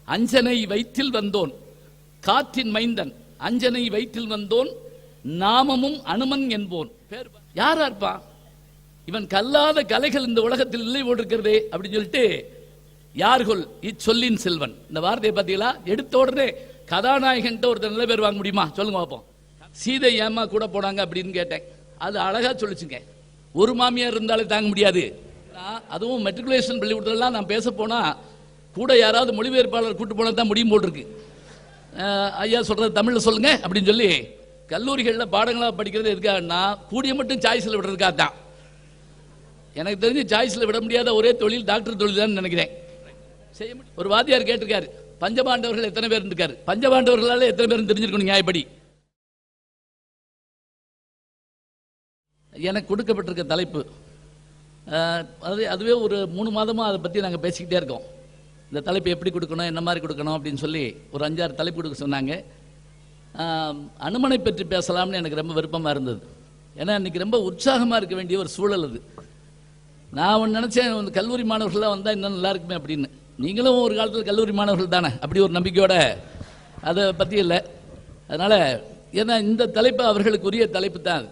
அஞ்சனை வயிற்றில் வந்தோன் காற்றின் மைந்தன், அஞ்சனை வயிற்றில் வந்தோன் நாமமும் அனுமன் என்போன். யாரா இருப்பான் இவன்? கல்லாத கலைகள் இந்த உலகத்தில் இல்லை போட்டிருக்கிறதே அப்படின்னு சொல்லிட்டு யார்கள் இச்சொல்லின் செல்வன். இந்த வார்த்தையை பார்த்தீங்களா? எடுத்த உடனே கதாநாயகன் ஒருத்தர் நல்ல பேர் வாங்க முடியுமா சொல்லுங்க பார்ப்போம். சீதை ஏமா கூட போனாங்க அப்படின்னு கேட்டேன். அது அழகா சொல்லிச்சுங்க. ஒரு மாமியார் இருந்தாலே தாங்க முடியாது. அதுவும் மெட்ரிகுலேஷன் பள்ளிக்கூடத்துலாம் நான் பேச போனா கூட யாராவது மொழிபெயர்ப்பாளர் கூட்டு போனா தான் முடியும் போல் இருக்கு. ஐயா சொல்றது தமிழ்ல சொல்லுங்க அப்படின்னு சொல்லி கல்லூரிகளில் பாடங்களா படிக்கிறது எதுக்காகனா கூடிய மட்டும் சாய்ஸ்ல விடுறதுக்காக தான். எனக்கு தெரிஞ்சு சாய்ஸ்ல விட முடியாத ஒரே தொழில் டாக்டர் தொழில் தான் நினைக்கிறேன். ஒரு வாத்தியார் கேட்டிருக்காரு, பஞ்சபாண்டவர்கள் எத்தனை பேர் இருக்காரு? பஞ்சபாண்டவர்களால எத்தனை பேர் தெரிஞ்சிருக்கணும் நியாயப்படி. எனக்கு கொடுக்கப்பட்டிருக்க தலைப்பு அதுவே ஒரு 3 மாதமாக அதை பற்றி நாங்கள் பேசிக்கிட்டே இருக்கோம். இந்த தலைப்பு எப்படி கொடுக்கணும், என்ன மாதிரி கொடுக்கணும் அப்படின்னு சொல்லி ஒரு 5-6 தலைப்பு கொடுக்க சொன்னாங்க. அனுமனை பற்றி பேசலாம்னு எனக்கு ரொம்ப விருப்பமாக இருந்தது. ஏன்னா இன்னைக்கு ரொம்ப உற்சாகமாக இருக்க வேண்டிய ஒரு சூழல் அது. நான் ஒன்று நினச்சேன், கல்லூரி மாணவர்கள்லாம் வந்தால் இன்னும் நல்லா இருக்குமே அப்படின்னு. நீங்களும் ஒரு காலத்தில் கல்லூரி மாணவர்கள் தானே, அப்படி ஒரு நம்பிக்கையோட அதை பற்றி இல்லை. அதனால் ஏன்னா இந்த தலைப்பு அவர்களுக்கு உரிய தலைப்பு தான்.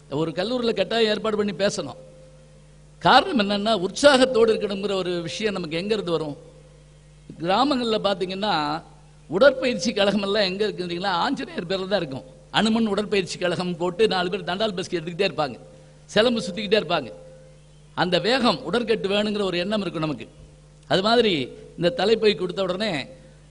அது ஒரு கல்லூரியில் கட்டாயம் ஏற்பாடு பண்ணி பேசணும். காரணம் என்னென்னா உற்சாகத்தோடு இருக்கணுங்கிற ஒரு விஷயம் நமக்கு எங்கேருந்து வரும்? கிராமங்களில் பார்த்தீங்கன்னா உடற்பயிற்சி கழகமெல்லாம் எங்கே இருக்குன்றீங்களா? ஆஞ்சநேயர் பேரில் தான் இருக்கும். அனுமன் உடற்பயிற்சி கழகம் போட்டு 4 பேர் தண்டால் பஸ்கி எடுத்துக்கிட்டே இருப்பாங்க, சிலம்பு சுற்றிக்கிட்டே இருப்பாங்க. அந்த வேகம் உடற்கட்டு வேணுங்கிற ஒரு எண்ணம் இருக்கும் நமக்கு. அது மாதிரி இந்த தலைப்பை கொடுத்த உடனே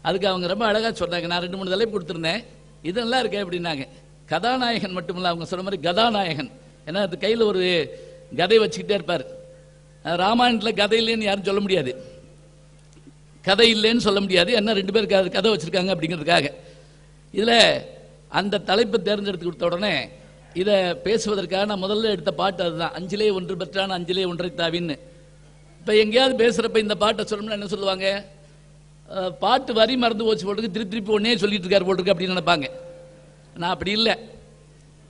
அதுக்கு அவங்க ரொம்ப அழகாக சொன்னாங்க. நான் 2-3 தலைப்பு கொடுத்துருந்தேன், இதெல்லாம் இருக்கேன் அப்படின்னாங்க. கதாநாயகன் மட்டும் இல்லை, அவங்க சொன்ன மாதிரி கதாநாயகன். ஏன்னா அது கையில் ஒரு கதை வச்சுக்கிட்டே இருப்பார். ராமாயணத்தில் கதை இல்லைன்னு யாரும் சொல்ல முடியாது, கதை இல்லைன்னு சொல்ல முடியாது. என்ன 2 பேர் கதை வச்சுருக்காங்க அப்படிங்கிறதுக்காக. இதில் அந்த தலைப்பை தேர்ந்தெடுத்து கொடுத்த உடனே இதை பேசுவதற்காக நான் முதல்ல எடுத்த பாட்டு அதுதான், அஞ்சிலே ஒன்று பெற்றான் அஞ்சிலே ஒன்றை தாவின்னு. இப்போ எங்கேயாவது பேசுகிறப்ப இந்த பாட்டை சொல்லணும்னா என்ன சொல்லுவாங்க? பாட்டு வரி மறந்து போச்சு போட்டுருக்கு, திருப்பி ஒன்னே சொல்லிட்டு இருக்காரு போட்டிருக்கு அப்படின்னு நினைப்பாங்க. நான் அப்படி இல்லை.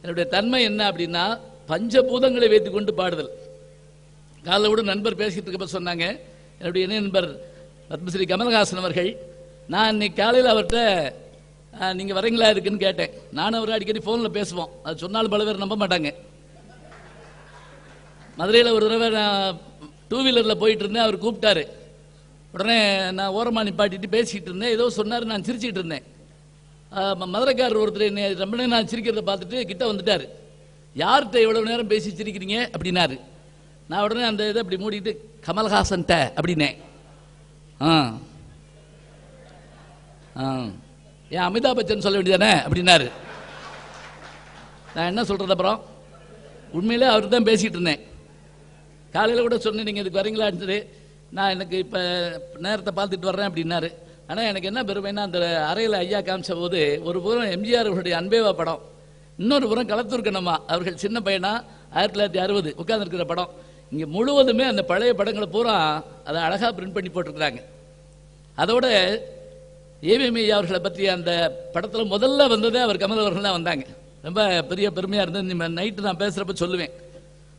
என்னுடைய தன்மை என்ன அப்படின்னா பஞ்சபூதங்களை வைத்துக் கொண்டு பாடுதல். காலையில் கூட நண்பர் பேசிட்டு இருக்கப்ப சொன்னாங்க, என்னுடைய இணைய நண்பர் பத்மஸ்ரீ கமல்ஹாசன் அவர்கள், நான் இன்னைக்கு காலையில் அவர்கிட்ட நீங்கள் வரீங்களா இருக்குன்னு கேட்டேன். நானும் அவர் அடிக்கடி ஃபோனில் பேசுவோம். அது சொன்னாலும் பல பேர் நம்ப மாட்டாங்க. மதுரையில் ஒரு தடவை நான் 2 வீலரில் போயிட்டு இருந்தேன், அவர் கூப்பிட்டாரு. உடனே நான் ஓரமாக நிப்பாட்டிட்டு பேசிக்கிட்டு இருந்தேன். ஏதோ சொன்னார், நான் சிரிச்சிக்கிட்டு இருந்தேன். மதுரைக்காரர் ஒருத்தர் என்னை ரொம்ப நேரம் நான் சிரிக்கிறத பார்த்துட்டு கிட்ட வந்துட்டார். யார்கிட்ட எவ்வளோ நேரம் பேசி சிரிக்கிறீங்க அப்படின்னாரு. நான் உடனே அந்த இதை அப்படி மூடிட்டு கமல்ஹாசன்ட்ட அப்படின்னேன். ஏன் அமிதாப் பச்சன் சொல்ல வேண்டியதானே அப்படின்னாரு. நான் என்ன சொல்கிறது அப்புறம்? உண்மையிலே அவர் தான் பேசிகிட்டு இருந்தேன். காலையில் கூட சொன்னேன், நீங்கள் இதுக்கு வரீங்களான்னு. நான் எனக்கு இப்போ நேரத்தை பார்த்துட்டு வர்றேன் அப்படின்னாரு. ஆனால் எனக்கு என்ன பெருமைன்னா, அந்த அறையில் ஐயா காமிச்ச போது ஒரு புறம் எம்ஜிஆர் அவர்களுடைய அன்பேவா படம், இன்னொரு புறம் களத்தூர் கண்ணம்மா அவர்கள் சின்ன பையனா 1960 உட்கார்ந்துருக்கிற படம். இங்கே முழுவதுமே அந்த பழைய படங்களை பூரா அதை அழகாக பிரிண்ட் பண்ணி போட்டிருக்கிறாங்க. அதோட ஏவிஎம் ஐயா அவர்களை பற்றி அந்த படத்தில் முதல்ல வந்ததே அவர் கமல் அவர்கள் தான் வந்தாங்க. ரொம்ப பெரிய பெருமையாக இருந்தது. நைட்டு நான் பேசுகிறப்ப சொல்லுவேன்,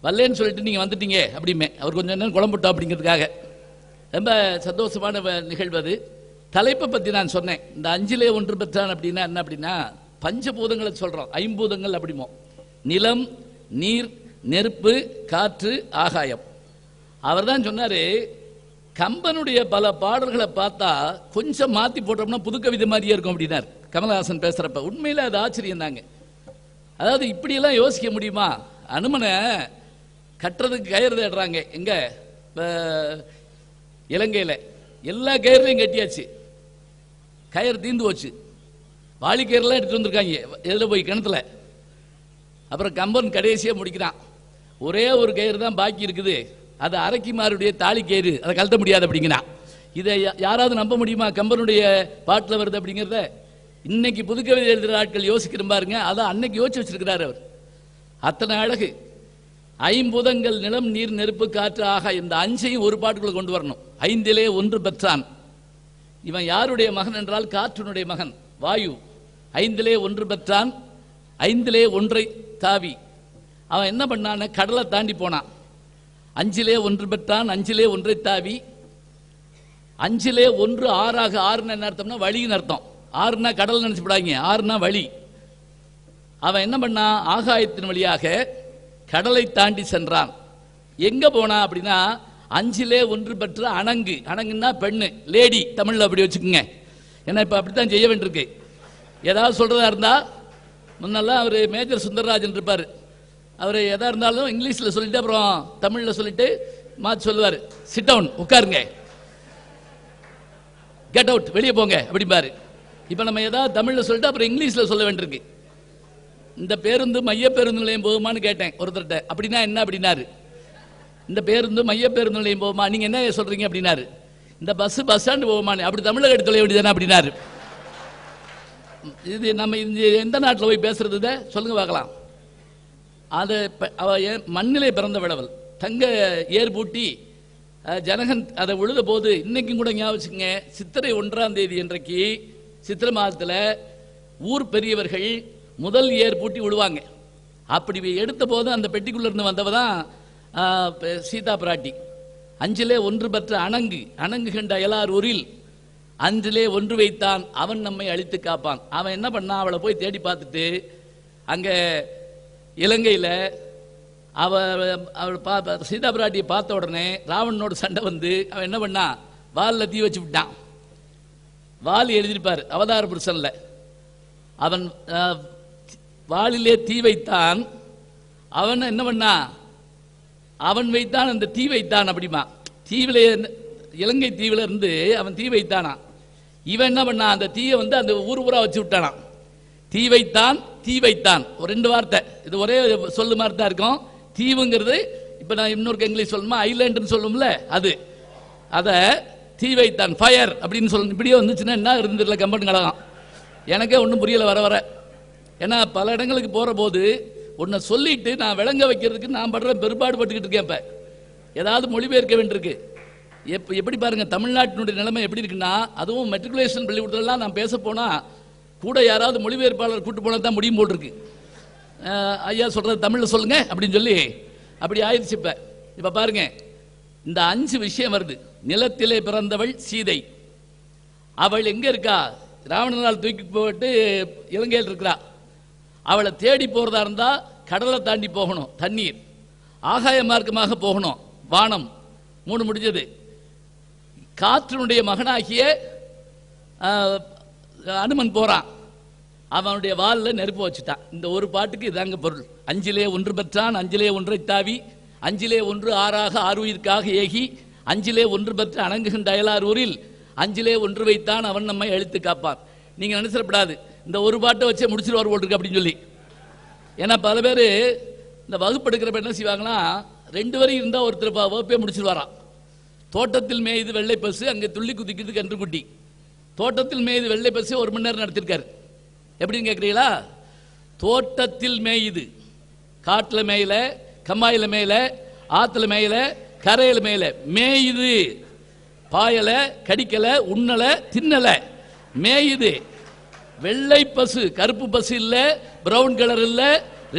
வரலேன்னு சொல்லிட்டு நீங்கள் வந்துட்டீங்க அப்படிமே. அவர் கொஞ்சம் நேரம் குழம்புட்டோம் அப்படிங்கிறதுக்காக. ரொம்ப சந்தோஷமான நிகழ்வு அது. தலைப்பை பற்றி நான் சொன்னேன். இந்த 5லே ஒன்று பெற்றான் அப்படின்னா என்ன அப்படின்னா, பஞ்சபூதங்களை சொல்கிறோம், 5 பூதங்கள் அப்படிமோ. நிலம், நீர், நெருப்பு, காற்று, ஆகாயம். அவர் தான் சொன்னார், கம்பனுடைய பல பாடல்களை பார்த்தா கொஞ்சம் மாற்றி போட்டோம்னா புது கவிதை மாதிரியே இருக்கும் அப்படின்னார் கமல்ஹாசன் பேசுகிறப்ப. உண்மையில் அது ஆச்சரியம் தாங்க. அதாவது இப்படியெல்லாம் யோசிக்க முடியுமா? அனுமனை கட்டுறதுக்கு கயிறு தேடுறாங்க. எங்கே? இலங்கையில் எல்லா கயிறுலையும் கட்டியாச்சு, கயிறு தீர்ந்து போச்சு. வாளிக்கயிறுலாம் எடுத்துகிட்டு வந்திருக்காங்க, எதில் போய் கிணத்துல. அப்புறம் கம்பன் கடைசியாக முடிக்கிறான், ஒரே ஒரு கயிறு தான் பாக்கி இருக்குது, அது அரக்கிமாருடைய தாலி கயிறு, அதை கழட்ட முடியாது அப்படிங்கிறான். இதை யாராவது நம்ப முடியுமா? கம்பனுடைய பாட்டில் வருது அப்படிங்கிறத. இன்னைக்கு புதுக்கவிதை எழுதுகிற ஆட்கள் யோசிக்கிற பாருங்க, அதை அன்னைக்கு யோசிச்சு வச்சிருக்கிறார் அவர். அத்தனை அழகு. 5 பூதங்கள் நிலம், நீர், நெருப்பு, காற்று, ஆக இந்த 5ஐயும் ஒரு பாட்டுக்குள்ள கொண்டு வரணும். 5லே ஒன்று பெற்றான். இவன் யாருடைய மகன் என்றால் காற்றினுடைய மகன் வாயு. 5லே ஒன்று பெற்றான், 5லே ஒன்றை தாவி. அவன் என்ன பண்ணான? கடலை தாண்டி போனான். 5லே ஒன்று பெற்றான், 5லே ஒன்றை தாவி 5லே 1 6ஆக, 6ன்னா என்ன அர்த்தம்னா வழின்னு அர்த்தம். 6ன்னா கடல் நினைச்சுப்படாங்க, 6ன்னா வழி. அவன் என்ன பண்ணா, ஆகாயத்தின் வழியாக கடலை தாண்டி சென்றான். எங்க போனா அப்படின்னா 5லே 1 பெற்ற அணங்கு. அணங்குன்னா பெண்ணு, லேடி தமிழ்ல அப்படி வச்சுக்கோங்க. ஏன்னா இப்ப அப்படித்தான் செய்ய வேண்டியிருக்கு. ஏதாவது சொல்றதா இருந்தா, முன்னெல்லாம் அவர் மேஜர் சுந்தரராஜன் இருப்பார், அவர் எதா இருந்தாலும் இங்கிலீஷ்ல சொல்லிட்டு அப்புறம் தமிழ்ல சொல்லிட்டு மாற்றி சொல்லுவார். சிட் டவுன், உட்காருங்க, கெட் அவுட், வெளியே போங்க அப்படிம்பாரு. இப்போ நம்ம ஏதாவது தமிழில் சொல்லிட்டு அப்புறம் இங்கிலீஷில் சொல்ல வேண்டியிருக்கு. இந்த பேருந்து மைய பேருந்து நிலையம் போகுமான்னு கேட்டேன் ஒருத்தர்கிட்ட. அப்படின்னா என்ன அப்படின்னாரு. இந்த பேருந்து மைய பேருந்து நிலையம் போகுமா, நீங்கள் என்ன சொல்கிறீங்க அப்படின்னாரு. இந்த பஸ் பஸ் ஸ்டாண்டு போகுமான்னு. அப்படி தமிழில் எடுத்து சொல்ல வேண்டியதானே அப்படின்னாரு. இது நம்ம எந்த நாட்டில் போய் பேசுறது இதை சொல்லுங்க பார்க்கலாம். அதை மண்ணிலே பிறந்த விடவல் தங்க ஏர் பூட்டி ஜனகன் அதை உழுத போது இன்னைக்கும் கூட ஞாபகம் வச்சுக்கங்க. சித்திரை 1ஆம் தேதி இன்றைக்கு சித்திரை மாதத்தில் ஊர் பெரியவர்கள் முதல் ஏர் பூட்டி விழுவாங்க. அப்படி எடுத்த போது அந்த பெட்டிக்குள்ள இருந்து வந்தவ தான் சீதா பிராட்டி. 5லே 1 பெற்ற அணங்கு. அணங்கு கண்ட அயலார் ஊரில் 5லே 1 வைத்தான் அவன் நம்மை அழித்து காப்பான். அவன் என்ன பண்ணான், அவளை போய் தேடி பார்த்துட்டு அங்கே இலங்கையில் அவள் சீதா பிராட்டியை பார்த்த உடனே ராவணனோட சண்டை வந்து அவன் என்ன பண்ணான், வாலில் தீ வச்சு விட்டான். வால் எழுதியிருப்பார் அவதார புருஷன்ல. அவன் வாலிலே தீ வைத்தான். அவன் என்ன பண்ணா, அவன் வைத்தான், அந்த தீ வைத்தான் அப்படிமா. தீவில இலங்கை தீவில இருந்து அவன் தீ வைத்தானா. இவன் என்ன பண்ணா, அந்த தீயை வந்து அந்த ஊர் ஊரா வச்சு விட்டானா. தீ வைத்தான், தீ வைத்தான், ஒரு 2 வார்த்தை, இது ஒரே சொல்லு மாதிரி தான் இருக்கும். தீவுங்கிறது இப்ப நான் இன்னொரு இங்கிலீஷ் சொல்லணுமா, ஐலாண்டுன்னு சொல்லும்ல, அது அதை தீ வைத்தான், ஃபயர் அப்படின்னு சொல்லணும். இப்படியே வந்துச்சுன்னா என்ன இருந்துடல கம்பெனி கலகம். எனக்கே ஒன்றும் புரியல வர வர. ஏன்னா பல இடங்களுக்கு போற போது ஒன்றை சொல்லிட்டு நான் விளங்க வைக்கிறதுக்கு நான் படுற பெருபாடு பட்டுக்கிட்டு இருக்கேன். இப்போ ஏதாவது மொழிபெயர்க்க வேண்டியிருக்கு. எப்படி பாருங்க தமிழ்நாட்டினுடைய நிலைமை எப்படி இருக்குன்னா, அதுவும் மெட்ரிகுலேஷன் பள்ளிக்கூடத்துலாம் நான் பேச போனா கூட யாராவது மொழிபெயர்ப்பாளர் கூட்டு போனா தான் முடியும் போட்டிருக்கு. ஐயா சொல்றது தமிழ்ல சொல்லுங்க அப்படின்னு சொல்லி அப்படி ஆயிடுச்சு. இப்ப பாருங்க, இந்த 5 விஷயம் வருது. நிலத்திலே பிறந்தவள் சீதை. அவள் எங்க இருக்கா, ராவணனால் தூக்கி போட்டு இலங்கையில் இருக்கிறா. அவளை தேடி போறதா இருந்தா கடலை தாண்டி போகணும், தண்ணீர். ஆகாய மார்க்கமாக போகணும், வானம். 3 முடிஞ்சது. காற்றினுடைய மகனாகிய அனுமன் போறான், அவனுடைய வாலில் நெருப்பு வச்சுட்டான். இந்த ஒரு பாட்டுக்கு இதாங்க பொருள். 5லே 1 பெற்றான், 5லே 1 தாவி, 5லே 1 6ஆக 6 உயிர்க்காக ஏகி, 5லே 1 பெற்ற அணங்குகின்ற அயலார் ஊரில் 5லே 1 வைத்தான் அவன் நம்மை அழித்து காப்பான். நீங்க நினைச்சிடப்படாது இந்த ஒரு பாட்டை வச்சே முடிச்சிருவார் போட்டிருக்கு அப்படின்னு சொல்லி. ஏன்னா பல பேர் இந்த வகுப்பு எடுக்கிறப்ப என்ன செய்வாங்கன்னா, 2 வரி இருந்தால் ஒருத்தர் வகுப்பே முடிச்சிருவாராம். தோட்டத்தில் மேய்து வெள்ளை பசு, அங்கே துள்ளி குதிக்குது கன்றுக்குட்டி. தோட்டத்தில் மேய்து வெள்ளை பசு 1 மணி நேரம் நடத்திருக்காரு. எப்படின்னு கேட்குறீங்களா? தோட்டத்தில் மேயுது, காட்டில் மேயல, கம்மாயில் மேயல, ஆற்றுல மேயல, கரையில் மேயல, மேயுது. பாயல, கடிக்கல, உண்ணல, தின்னல, மேயுது. வெள்ளை பசு, கருப்பு பசு இல்ல, பிரவுன் கலர் இல்ல,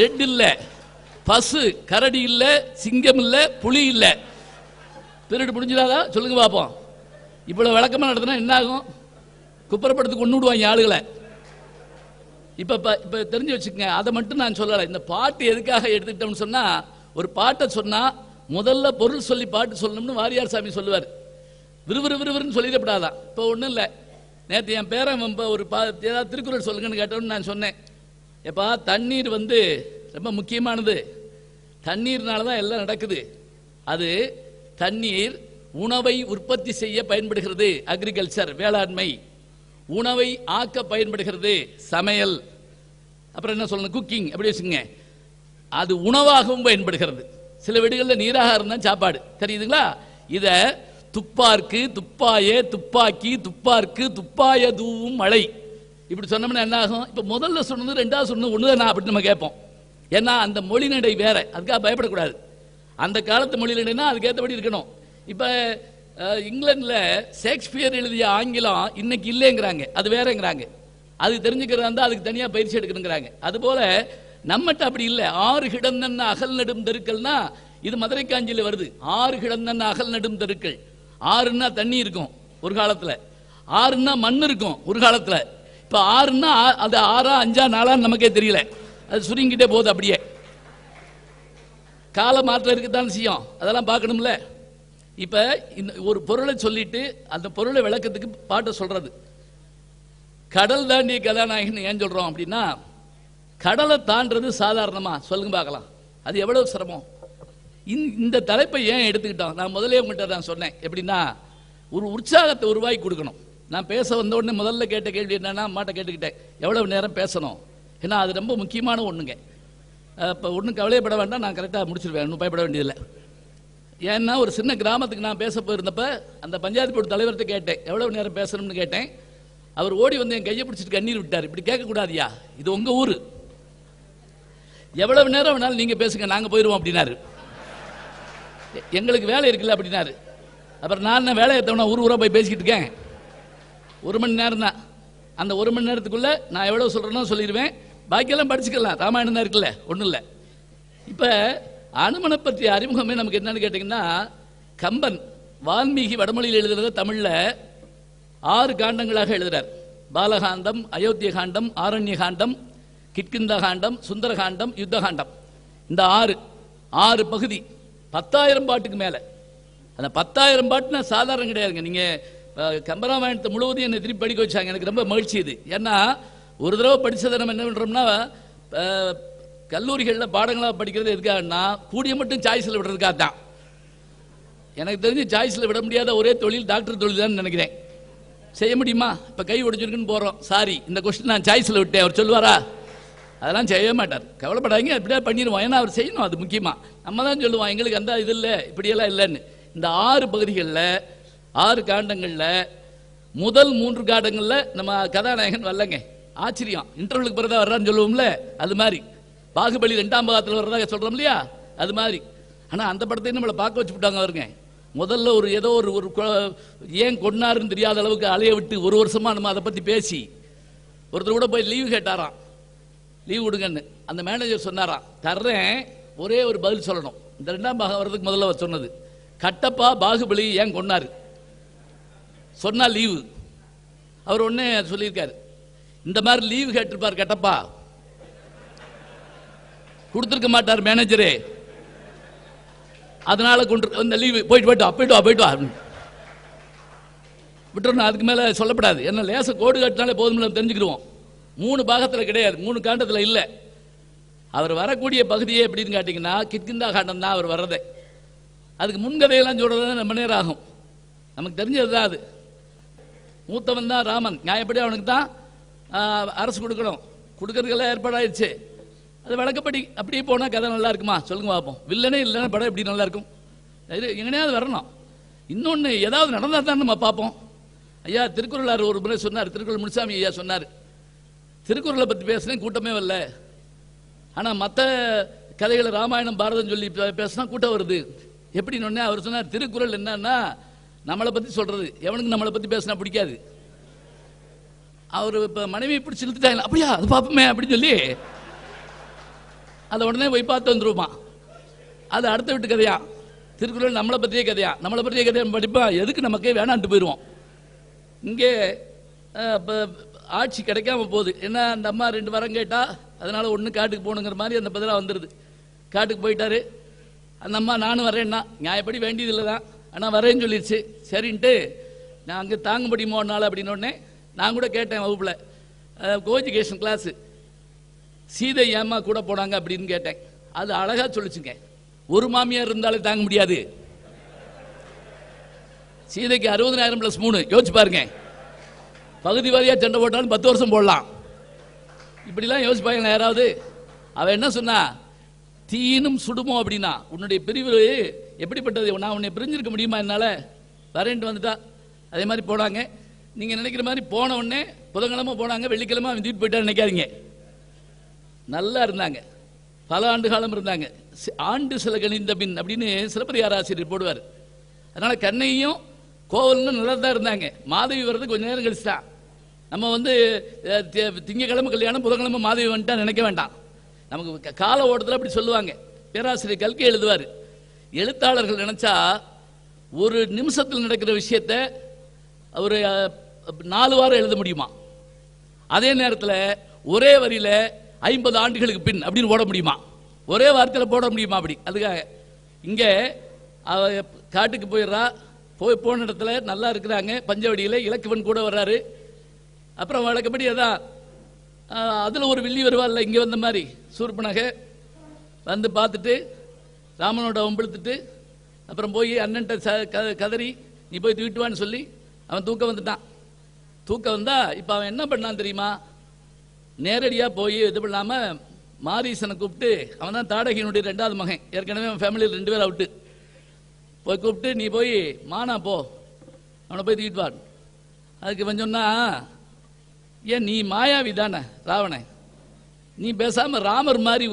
ரெட் இல்ல, பசு. கரடி இல்ல, சிங்கம் இல்ல, புலி இல்ல. திருடு முடிஞ்சிடாதா சொல்லுங்க பாப்போம். இவ்வளவு விளக்கமா நடத்தினா என்ன ஆகும்? குப்பரப்படுத்து கொண்டு விடுவாங்க ஆளுகளை. இப்ப தெரிஞ்சு வச்சுக்கங்க. அதை மட்டும் நான் சொல்லலை. இந்த பாட்டு எதுக்காக எடுத்துக்கிட்டோம்னு சொன்னா, ஒரு பாட்டை சொன்னா முதல்ல பொருள் சொல்லி பாட்டு சொல்லணும்னு வாரியார் சாமி சொல்லுவார். விறுவிறுன்னு சொல்லிடப்படாதான். இப்போ ஒன்றும் இல்லை, நேற்று என் பேரன் ஒரு ஏதாவது திருக்குறள் சொல்லுங்கன்னு கேட்டோன்னு நான் சொன்னேன். எப்பா தண்ணீர் வந்து ரொம்ப முக்கியமானது, தண்ணீர்னால தான் எல்லாம் நடக்குது. அது தண்ணீர் உணவை உற்பத்தி செய்ய பயன்படுகிறது, அக்ரிகல்ச்சர் வேளாண்மை. உணவை ஆக்க பயன்படுகிறது, சமையல். அப்புறம் என்ன சொல்லணும், குக்கிங் அப்படி வச்சுங்க. அது உணவாகவும் பயன்படுகிறது. சில வீடுகளில் நீராக இருந்தால் சாப்பாடு, தெரியுதுங்களா? இத துப்பார்க்கு துப்பாயே, துப்பாக்கி துப்பார்க்கு துப்பாய தூவும் மழை, இப்படி சொன்னோம்னா என்ன ஆகும்? இப்ப முதல்ல சொன்னது 2வது சொன்னது ஒண்ணுதானா அப்படின்னு நம்ம கேட்போம். ஏன்னா அந்த மொழி நடை வேற, அதுக்காக பயப்படக்கூடாது. அந்த காலத்து மொழி நடைனா அதுக்கேற்றபடி இருக்கணும். இப்ப இங்கிலாந்துல ஷேக்ஸ்பியர் எழுதிய ஆங்கிலம் இன்னைக்கு இல்லைங்கிறாங்க, அது வேறங்கிறாங்க. அது தெரிஞ்சுக்கிறதா இருந்தா அதுக்கு தனியா பயிற்சி எடுக்கணுங்கிறாங்க. அது போல நம்மகிட்ட அப்படி இல்லை. 6 கிடந்தன்ன அகல் நெடும் தெருக்கள்னா இது மதுரை காஞ்சியில வருது. 6 கிடந்தன்ன அகல் நெடும் தெருக்கள். 6ன்னா தண்ணி இருக்கும், ஒரு காலத்தில். ஆறுன்னா மண் இருக்கும் ஒரு காலத்தில். இப்போ ஆறுன்னா அது 6 5 4 நமக்கே தெரியல, அது சுருங்கிட்டே போகுது. அப்படியே கால மாற்றம் இருக்குத்தான் செய்யும், அதெல்லாம் பார்க்கணும்ல. இப்போ இந்த ஒரு பொருளை சொல்லிட்டு அந்த பொருளை விளக்கத்துக்கு பாட்டை சொல்றது. கடல் தாண்டிய கதாநாயகன் ஏன் சொல்றோம் அப்படின்னா, கடலை தாண்டது சாதாரணமா சொல்லுங்க பார்க்கலாம், அது எவ்வளவு சிரமம். இந்த தலைப்பை ஏன் எடுத்துக்கிட்டோம், நான் முதலே உங்கள்கிட்ட நான் சொன்னேன். எப்படின்னா, ஒரு உற்சாகத்தை உருவாக்கி கொடுக்கணும். நான் பேச வந்த உடனே முதல்ல கேட்ட கேள்வி என்னன்னா, அம்மாட்ட கேட்டுக்கிட்டேன் எவ்வளவு நேரம் பேசணும், ஏன்னா அது ரொம்ப முக்கியமான ஒண்ணுங்க. இப்போ ஒன்றும் கவலையப்பட வேண்டாம், நான் கரெக்டாக முடிச்சிருவேன், ஒன்றும் பயப்பட வேண்டியதில்லை. ஏன்னா ஒரு சின்ன கிராமத்துக்கு நான் பேச போயிருந்தப்ப அந்த பஞ்சாயத்து போர்டு தலைவர்கிட்ட கேட்டேன் எவ்வளவு நேரம் பேசணும்னு கேட்டேன். அவர் ஓடி வந்து என் கையை பிடிச்சிட்டு கண்ணீர் விட்டார். இப்படி கேட்கக்கூடாதியா, இது உங்க ஊரு, எவ்வளவு நேரம் வேணாலும் நீங்க பேசுங்க, நாங்க போயிடுவோம் அப்படின்னாரு. எங்களுக்கு வேலை இருக்குல்ல அப்படின்னாரு. அப்புறம் நான் வேலையை தவணை ஊரா போய் பேசிக்கிட்டு இருக்கேன். 1 மணி நேரம் தான். அந்த 1 மணி நேரத்துக்குள்ள நான் எவ்வளவு சொல்றேனோ சொல்லிடுவேன், பாக்கியெல்லாம் படிச்சுக்கலாம், ராமாயணம் தான் இருக்குல்ல, ஒன்றும் இல்லை. இப்போ அனுமனை பற்றிய அறிமுகமே நமக்கு என்னன்னு கேட்டிங்கன்னா, கம்பன் வால்மீகி வடமொழியில் எழுதுறத தமிழில் 6 காண்டங்களாக எழுதுறார். பாலகாண்டம், அயோத்திய காண்டம், ஆரண்ய காண்டம், கிட்கிந்த காண்டம், சுந்தர காண்டம், யுத்த காண்டம். இந்த 6 பகுதி 10,000 பாட்டுக்கு மேலே. அந்த 10,000 பாட்டுனா சாதாரணம் கிடையாதுங்க. நீங்கள் கம்பராமாயணத்தை முழுவதும் என்னை திருப்பி படிக்க வச்சாங்க, எனக்கு ரொம்ப மகிழ்ச்சி இது. ஏன்னா ஒரு தடவை படித்ததை நம்ம என்ன பண்ணுறோம்னா, கல்லூரிகளில் பாடங்களாக படிக்கிறது எதுக்காகனா கூடிய மட்டும் சாய்ஸில் விடுறதுக்காக தான். எனக்கு தெரிஞ்சு சாய்ஸில் விட முடியாத ஒரே தொழில் டாக்டர் தொழில் தான் நினைக்கிறேன். செய்ய முடியுமா? இப்போ கை உடைச்சிருக்குன்னு போகிறோம், சாரி இந்த கொஸ்டின் நான் சாய்ஸில் விட்டேன், அவர் சொல்லுவாரா? அதெல்லாம் செய்ய மாட்டார். கவலைப்படாதீங்க, எப்படியா பண்ணிடுவோம், ஏன்னா அவர் செய்யணும், அது முக்கியமாக. நம்ம தான் சொல்லுவோம் எங்களுக்கு அந்த இது இல்லை இப்படியெல்லாம் இல்லைன்னு. இந்த 6 பகுதிகளில் 6 காண்டங்களில் முதல் 3 காண்டங்களில் நம்ம கதாநாயகன் வரலங்க. ஆச்சரியம், இன்டர்வலுக்கு பிறகு வர்றான்னு சொல்லுவோம்ல, அது மாதிரி. பாகுபலி 2ஆம் பாகத்தில் வர்றதாக சொல்கிறோம் இல்லையா, அது மாதிரி. ஆனால் அந்த படத்தையும் நம்மளை பார்க்க வச்சு விட்டாங்க அவருங்க. முதல்ல ஒரு ஏதோ ஒரு ஏன் கொண்டாருன்னு தெரியாத அளவுக்கு அலைய விட்டு 1 வருஷமா நம்ம அதை பற்றி பேசி, ஒருத்தர் கூட போய் லீவு கேட்டாராம், லீவு விடுங்கன்னு. அந்த மேனேஜர் சொன்னாராம், தர்றேன், ஒரே ஒரு பதில் சொல்லணும். இந்த 2ஆம் பாகம் வர்றதுக்கு முதல்ல அவர் சொன்னது, கட்டப்பா பாகுபலி ஏன் கொண்டாரு சொன்னா லீவு. அவர் ஒன்னே சொல்லியிருக்காரு, இந்த மாதிரி லீவு கேட்டிருப்பார் கட்டப்பா, கொடுத்துருக்க மாட்டார் மேனேஜரே, அதனால கொண்டு இந்த லீவு போயிட்டு வா விட்டுறணும். அதுக்கு மேலே சொல்லப்படாது, என்ன லேச கோடு கட்டினாலே போதும் தெரிஞ்சுக்கிடுவோம். 3 பாகத்தில் கிடையாது, 3 காண்டத்தில் இல்லை. அவர் வரக்கூடிய பகுதியே எப்படின்னு கேட்டிங்கன்னா, கிட்கிந்தா காண்டம் தான் அவர் வர்றதே. அதுக்கு முன்கதையெல்லாம் சொல்கிறது ரொம்ப நேரம் ஆகும், நமக்கு தெரிஞ்சது தான் அது. மூத்தவன் தான் ராமன், நியாயப்படி அவனுக்கு தான் அரசு கொடுக்கறதுக்கெல்லாம் ஏற்பாடாயிடுச்சு. அது வழக்கப்படி அப்படியே போனால் கதை நல்லா இருக்குமா சொல்லுங்க பார்ப்போம். வில்லனே இல்லைன்னா படம் எப்படி நல்லா இருக்கும்? இது எங்கனையாவது வரணும். இன்னொன்று ஏதாவது நடந்தால் தான் நம்ம பார்ப்போம். ஐயா திருக்குறளார் ஒரு முறை சொன்னார், திருக்குறள் முனுசாமி ஐயா சொன்னார், திருக்குறளை பற்றி பேசுனேன் கூட்டமே வரல, ஆனால் மற்ற கதைகளை ராமாயணம் பாரதம் சொல்லி பேசினா கூட்டம் வருது. எப்படின்னு அவர் சொன்னார், திருக்குறள் என்னன்னா நம்மளை பற்றி சொல்றது, எவனுக்கு நம்மளை பற்றி பேசினா பிடிக்காது. அவர் இப்போ மனைவி பிடிச்சி இழுத்துட்டாங்க, அப்படியா அது பார்ப்போமே அப்படின்னு சொல்லி அதை உடனே போய் பார்த்து வந்துருமா. அது அடுத்த வீட்டு கதையா, திருக்குறள் நம்மளை பற்றியே கதையா, நம்மளை பற்றிய கதையா படிப்பா, எதுக்கு நமக்கே வேணான்ட்டு போயிடுவோம். இங்கே இப்போ ஆட்சி கிடைக்காம போகுது. என்ன, அந்த அம்மா 2 வரம் கேட்டா, அதனால ஒன்று காட்டுக்கு போகணுங்கிற மாதிரி அந்த பதிலாக வந்துடுது. காட்டுக்கு போயிட்டாரு அந்த அம்மா, நானும் வரேன்னா, நியாயப்படி வேண்டியதில்லை தான், ஆனால் வரேன்னு சொல்லிடுச்சு. சரின்ட்டு நான் அங்கே தாங்க முடியுமோ நாள் அப்படின்னோடனே நான் கூட கேட்டேன் வகுப்பில், கோஎஜுகேஷன் கிளாஸு, சீதை ஏமா கூட போனாங்க அப்படின்னு கேட்டேன். அது அழகா சொல்லிச்சுங்க, ஒரு மாமியார் இருந்தாலே தாங்க முடியாது, சீதைக்கு 60,000 + 3 யோசிச்சு பாருங்க. பகுதி வாரியாக சண்டை போட்டாலும் 10 வருஷம் போடலாம். இப்படிலாம் யோசிப்பாங்க யாராவது? அவன் என்ன சொன்னா, தீனும் சுடுமோ அப்படின்னா, உன்னுடைய பிரிவு எப்படிப்பட்டது, நான் உன்னை பிரிஞ்சிருக்க முடியுமா என்னால், வரேன்ட்டு வந்துட்டா. அதே மாதிரி போனாங்க. நீங்கள் நினைக்கிற மாதிரி போன உடனே புதன்கிழமை போனாங்க, வெள்ளிக்கிழமை அவன் தூக்கிட்டு போயிட்டா நினைக்காதீங்க. நல்லா இருந்தாங்க, பல ஆண்டு காலம் இருந்தாங்க. ஆண்டு சில கணிந்த பின் அப்படின்னு சிலப்பதிகார ஆசிரியர் போடுவார். அதனால கண்ணையும் கோவலும் நல்லா தான் இருந்தாங்க. மாதவி வர்றது கொஞ்சம் நேரம் கழிச்சுட்டான். நம்ம திங்கக்கிழமை கல்யாணம், புதன்கிழமை மாதவி வந்துட்டா நினைக்க வேண்டாம். நமக்கு கால ஓட்டத்தில் அப்படி சொல்லுவாங்க. பேராசிரியர் கல்கி எழுதுவார், எழுத்தாளர்கள் நினைச்சா ஒரு நிமிஷத்தில் நடக்கிற விஷயத்த ஒரு 4 வாரம் எழுத முடியுமா? அதே நேரத்தில் ஒரே வரியில 50 ஆண்டுகளுக்கு பின் அப்படின்னு போட முடியுமா? ஒரே வார்த்தையில் போட முடியுமா? அப்படி அதுக்காக இங்கே காட்டுக்கு போயிடுறா. போன இடத்துல நல்லா இருக்கிறாங்க. பஞ்சவடியில் இலக்குவன் கூட வர்றாரு. அப்புறம் வழக்கப்படி அதான் அதில் ஒரு வில்லி வருவார்ல, இங்கே வந்த மாதிரி சூர்பனக வந்து பார்த்துட்டு ராமனோட ஒம்பிழுத்துட்டு அப்புறம் போய் அண்ணன்ட்ட கதறி நீ போய் தூக்கிட்டுவான்னு சொல்லி அவன் தூக்க வந்துட்டான். தூக்க வந்தா இப்போ அவன் என்ன பண்ணான் தெரியுமா? நேரடியாக போய் இது பண்ணாமல் மாரீசனை கூப்பிட்டு, அவன் தான் தாடகையினுடைய 2வது மகன், ஏற்கனவே அவன் ஃபேமிலியில் 2 பேர் அவுட்டு, போய் கூப்பிட்டு நீ போய் மானா போ, அவனை போய் தூக்கிட்டு வா. அதுக்கு இவன் சொன்னா, ஏன் நீ மாயாவி தானே ராவணன், நீ பேசாம ராமர் மாதிரி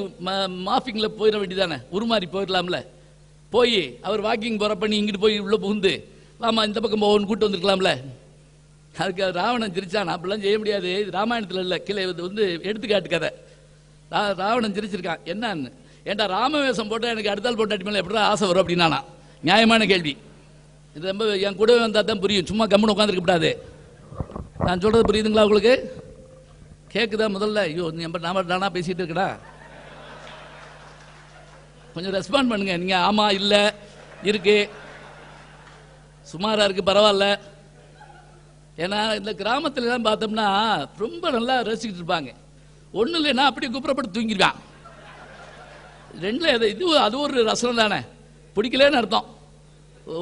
மாஃபிங்ல போயிட வேண்டியதானே, உருமாறி போயிடலாம்ல, போய் அவர் வாக்கிங் போறப்ப நீ இங்கிட்டு போய் உள்ள புகுந்து வாமா இந்த பக்கம் போகணும்னு கூட்டு வந்திருக்கலாம்ல. அதுக்கு ராவணன் சிரிச்சான், அப்படிலாம் செய்ய முடியாது, இது ராமாயணத்தில் இல்லை, கீழே வந்து எடுத்துக்காட்டு கதை. ராவணன் சிரிச்சிருக்கான். என்னன்னு, ஏன்டா ராமவேஷம் போட்டால் எனக்கு அடுத்தால் போட்டாட்டி மேலே எப்படா ஆசை வரும் அப்படின்னா நியாயமான கேள்வி. இது ரொம்ப என் கூடவே வந்தால் தான் புரியும், சும்மா கம்முன்னு உட்காந்துருக்க கூடாது. நான் சொல்றது புரியுதுங்களா உங்களுக்கு? கேட்குதா முதல்ல? ஐயோ நானா பேசிட்டு இருக்கடா, கொஞ்சம் ரெஸ்பாண்ட் பண்ணுங்க. நீங்க ஆமா இல்லை இருக்கு சுமாரா இருக்கு பரவாயில்ல. ஏன்னா இந்த கிராமத்துல எல்லாம் பார்த்தோம்னா ரொம்ப நல்லா ரசிக்கிட்டு இருப்பாங்க. ஒன்றும் இல்லைன்னா அப்படியே குப்புறப்பட்டு தூங்கிடுவான். 2ல் இது அது ஒரு ரசனம் தானே, பிடிக்கலன்னு அர்த்தம்.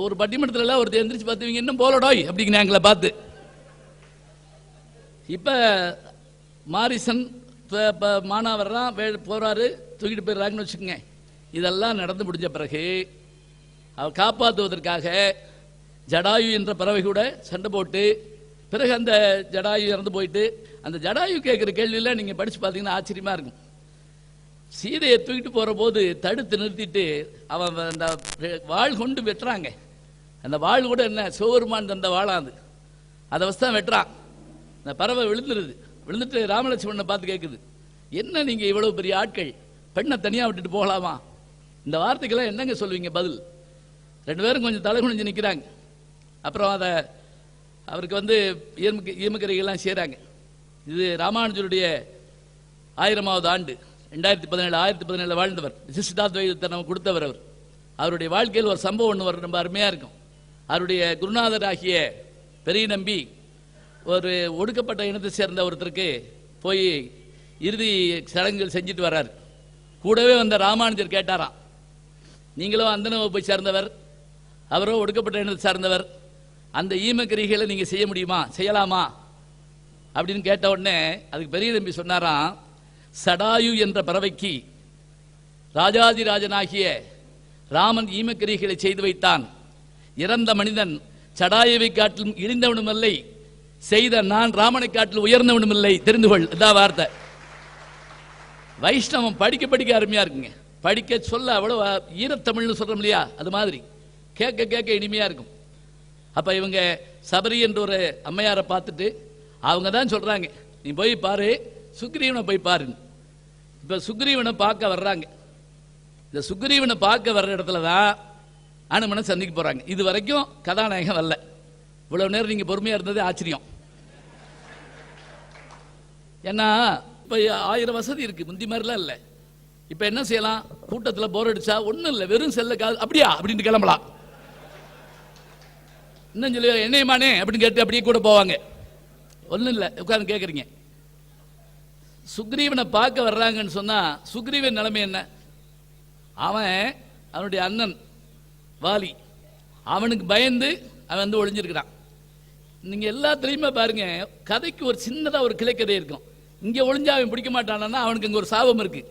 ஒரு பட்டிமன்றத்தில் ஒரு எந்திரிச்சு பார்த்துவீங்க, இன்னும் போலடோய் அப்படிங்க எங்களை பார்த்து. இப்போ மாரிசன் மானா வர்றான், போறாரு, தூக்கிட்டு போயிடுறாங்கன்னு வச்சுக்கோங்க. இதெல்லாம் நடந்து முடிஞ்ச பிறகு அவர் காப்பாற்றுவதற்காக ஜடாயு என்ற பறவை கூட சண்டை போட்டு, பிறகு அந்த ஜடாயு இறந்து போயிட்டு, அந்த ஜடாயு கேட்குற கேள்வியில் நீங்கள் படித்து பார்த்தீங்கன்னா ஆச்சரியமாக இருக்கும். சீதையை தூக்கிட்டு போகிற போது தடுத்து நிறுத்திட்டு அவன் அந்த வாள் கொண்டு வெட்டுறாங்க. அந்த வாள் கூட என்ன சிவபெருமான் தந்த வாழாது, அதை வச்சு தான் வெட்டுறான். அந்த பறவை விழுந்துருது. விழுந்துட்டு ராமலட்சுமணனை பார்த்து கேட்குது, என்ன நீங்கள் இவ்வளோ பெரிய ஆட்கள் பெண்ணை தனியாக விட்டுட்டு போகலாமா? இந்த வார்த்தைக்கெல்லாம் என்னங்க சொல்லுவீங்க பதில்? 2 பேரும் கொஞ்சம் தலை குனிஞ்சு நிற்கிறாங்க. அப்புறம் அதை அவருக்கு வந்து ஈமக்கரைகள்லாம் செய்கிறாங்க. இது ராமானுஜருடைய 1000வது ஆண்டு 2017 வாழ்ந்தவர், விசிஷ்டாத்வைதத்தை நம்ம கொடுத்தவர். அவருடைய வாழ்க்கையில் ஒரு சம்பவம் ஒன்று ரொம்ப அருமையாக இருக்கும். அவருடைய குருநாதர் ஆகிய பெரிய நம்பி ஒரு ஒடுக்கப்பட்ட இனத்தை சேர்ந்த ஒருத்தருக்கு போய் இறுதி சடங்குகள் செஞ்சுட்டு வர்றாரு. கூடவே வந்த ராமானுஜர் கேட்டாராம், நீங்களும் அந்த போய் சேர்ந்தவர், அவரோ ஒடுக்கப்பட்ட இனத்தை சார்ந்தவர், அந்த ஈமக்கிரிகளை நீங்க செய்ய முடியுமா, செய்யலாமா அப்படின்னு கேட்ட உடனே அதுக்கு பெரிய நம்பி சொன்னாராம், சடாயு என்ற பறவைக்கு ராஜாதிராஜனாகிய ராமன் ஈமக்கிரிகளை செய்து வைத்தான். இறந்த மனிதன் சடாயுவை காட்டிலும் இழிந்தவனும் இல்லை, செய்த நான் ராமனை காட்டிலும் உயர்ந்தவனும் இல்லை, தெரிந்து கொள். இதான் வார்த்தை. வைஷ்ணவம் படிக்க படிக்க அருமையா இருக்குங்க. படிக்க சொல்ல அவ்வளவு ஈரத்தமிழ்னு சொல்றோம் இல்லையா, அது மாதிரி கேட்க கேட்க இனிமையா இருக்கும். அப்ப இவங்க சபரி என்ற ஒரு அம்மையாரை பார்த்துட்டு அவங்க தான் சொல்றாங்க, நீ போய் பாரு, சுக்ரீவனை போய் பாரு. இப்ப சுக்ரீவனை பார்க்க வர்றாங்க. இந்த சுக்ரீவனை பார்க்க வர்ற இடத்துல தான் அனுமனை சந்திக்க போறாங்க. இது வரைக்கும் கதாநாயகம் வரல. இவ்வளவு நேரம் நீங்க பொறுமையா இருந்தது ஆச்சரியம். ஏன்னா இப்ப 1000 வசதி இருக்கு, முந்தி மாதிரிலாம் இல்லை. இப்ப என்ன செய்யலாம், கூட்டத்தில் போர் அடிச்சா ஒன்றும் இல்லை, வெறும் செல்ல காது அப்படியா அப்படின்னு கிளம்பலாம். இன்னும் சொல்லி என்னையமானே அப்படின்னு கேட்டு அப்படியே கூட போவாங்க. ஒன்றும் இல்லை, உட்காந்து கேட்குறீங்க. சுக்ரீவனை பார்க்க வர்றாங்கன்னு சொன்னா சுக்ரீவன் நிலைமை என்ன? அவனுடைய அண்ணன் வாலி, அவனுக்கு பயந்து அவன் வந்து ஒளிஞ்சிருக்கிறான். நீங்க எல்லாத்துலயுமே பாருங்க, கதைக்கு ஒரு சின்னதா ஒரு கிளைக்கதை இருக்கும். இங்க ஒளிஞ்சா அவன் பிடிக்க மாட்டானா, அவனுக்கு இங்க ஒரு சாபம் இருக்கு.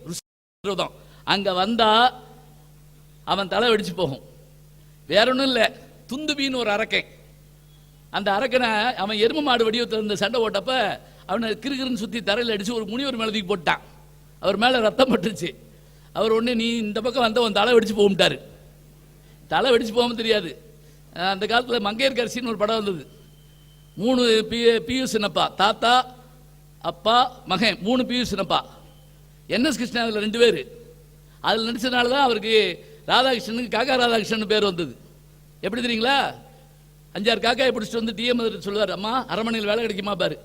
அங்க வந்தா அவன் தலை வெடிச்சு போகும். வேற ஒன்றும் இல்லை, துந்துபின்னு ஒரு அரக்கன். அந்த அரக்கனை அவன் எரும மாடு வடிவத்தில் இருந்த சண்டை ஓட்டப்ப அவனை கிருகிருன்னு சுற்றி தரையில் அடித்து ஒரு முனிவர் மேலே தூக்கி போட்டான். அவர் மேலே ரத்தம் பட்டுருச்சு. அவர் ஒன்று, நீ இந்த பக்கம் வந்த உன் தலை வெடிச்சு போகும்ட்டாரு. தலை வெடிச்சு போகாமல் தெரியாது. அந்த காலத்தில் மங்கையர்கரசின்னு ஒரு படம் வந்தது. 3 பியூ சின்னப்பா, தாத்தா அப்பா மகன், 3 பியூ சின்னப்பா. NS கிருஷ்ணன் அதில் 2 பேர். அதில் நடிச்சதுனால தான் அவருக்கு ராதாகிருஷ்ணனுக்கு காக்கா ராதாகிருஷ்ணன் பேர் வந்தது. எப்படி தெரியுங்களா? 5-6 காக்காயை பிடிச்சிட்டு வந்து டிஎம் சொல்லுவார், அம்மா அரண்மனையில் வேலை கிடைக்குமா பாரு.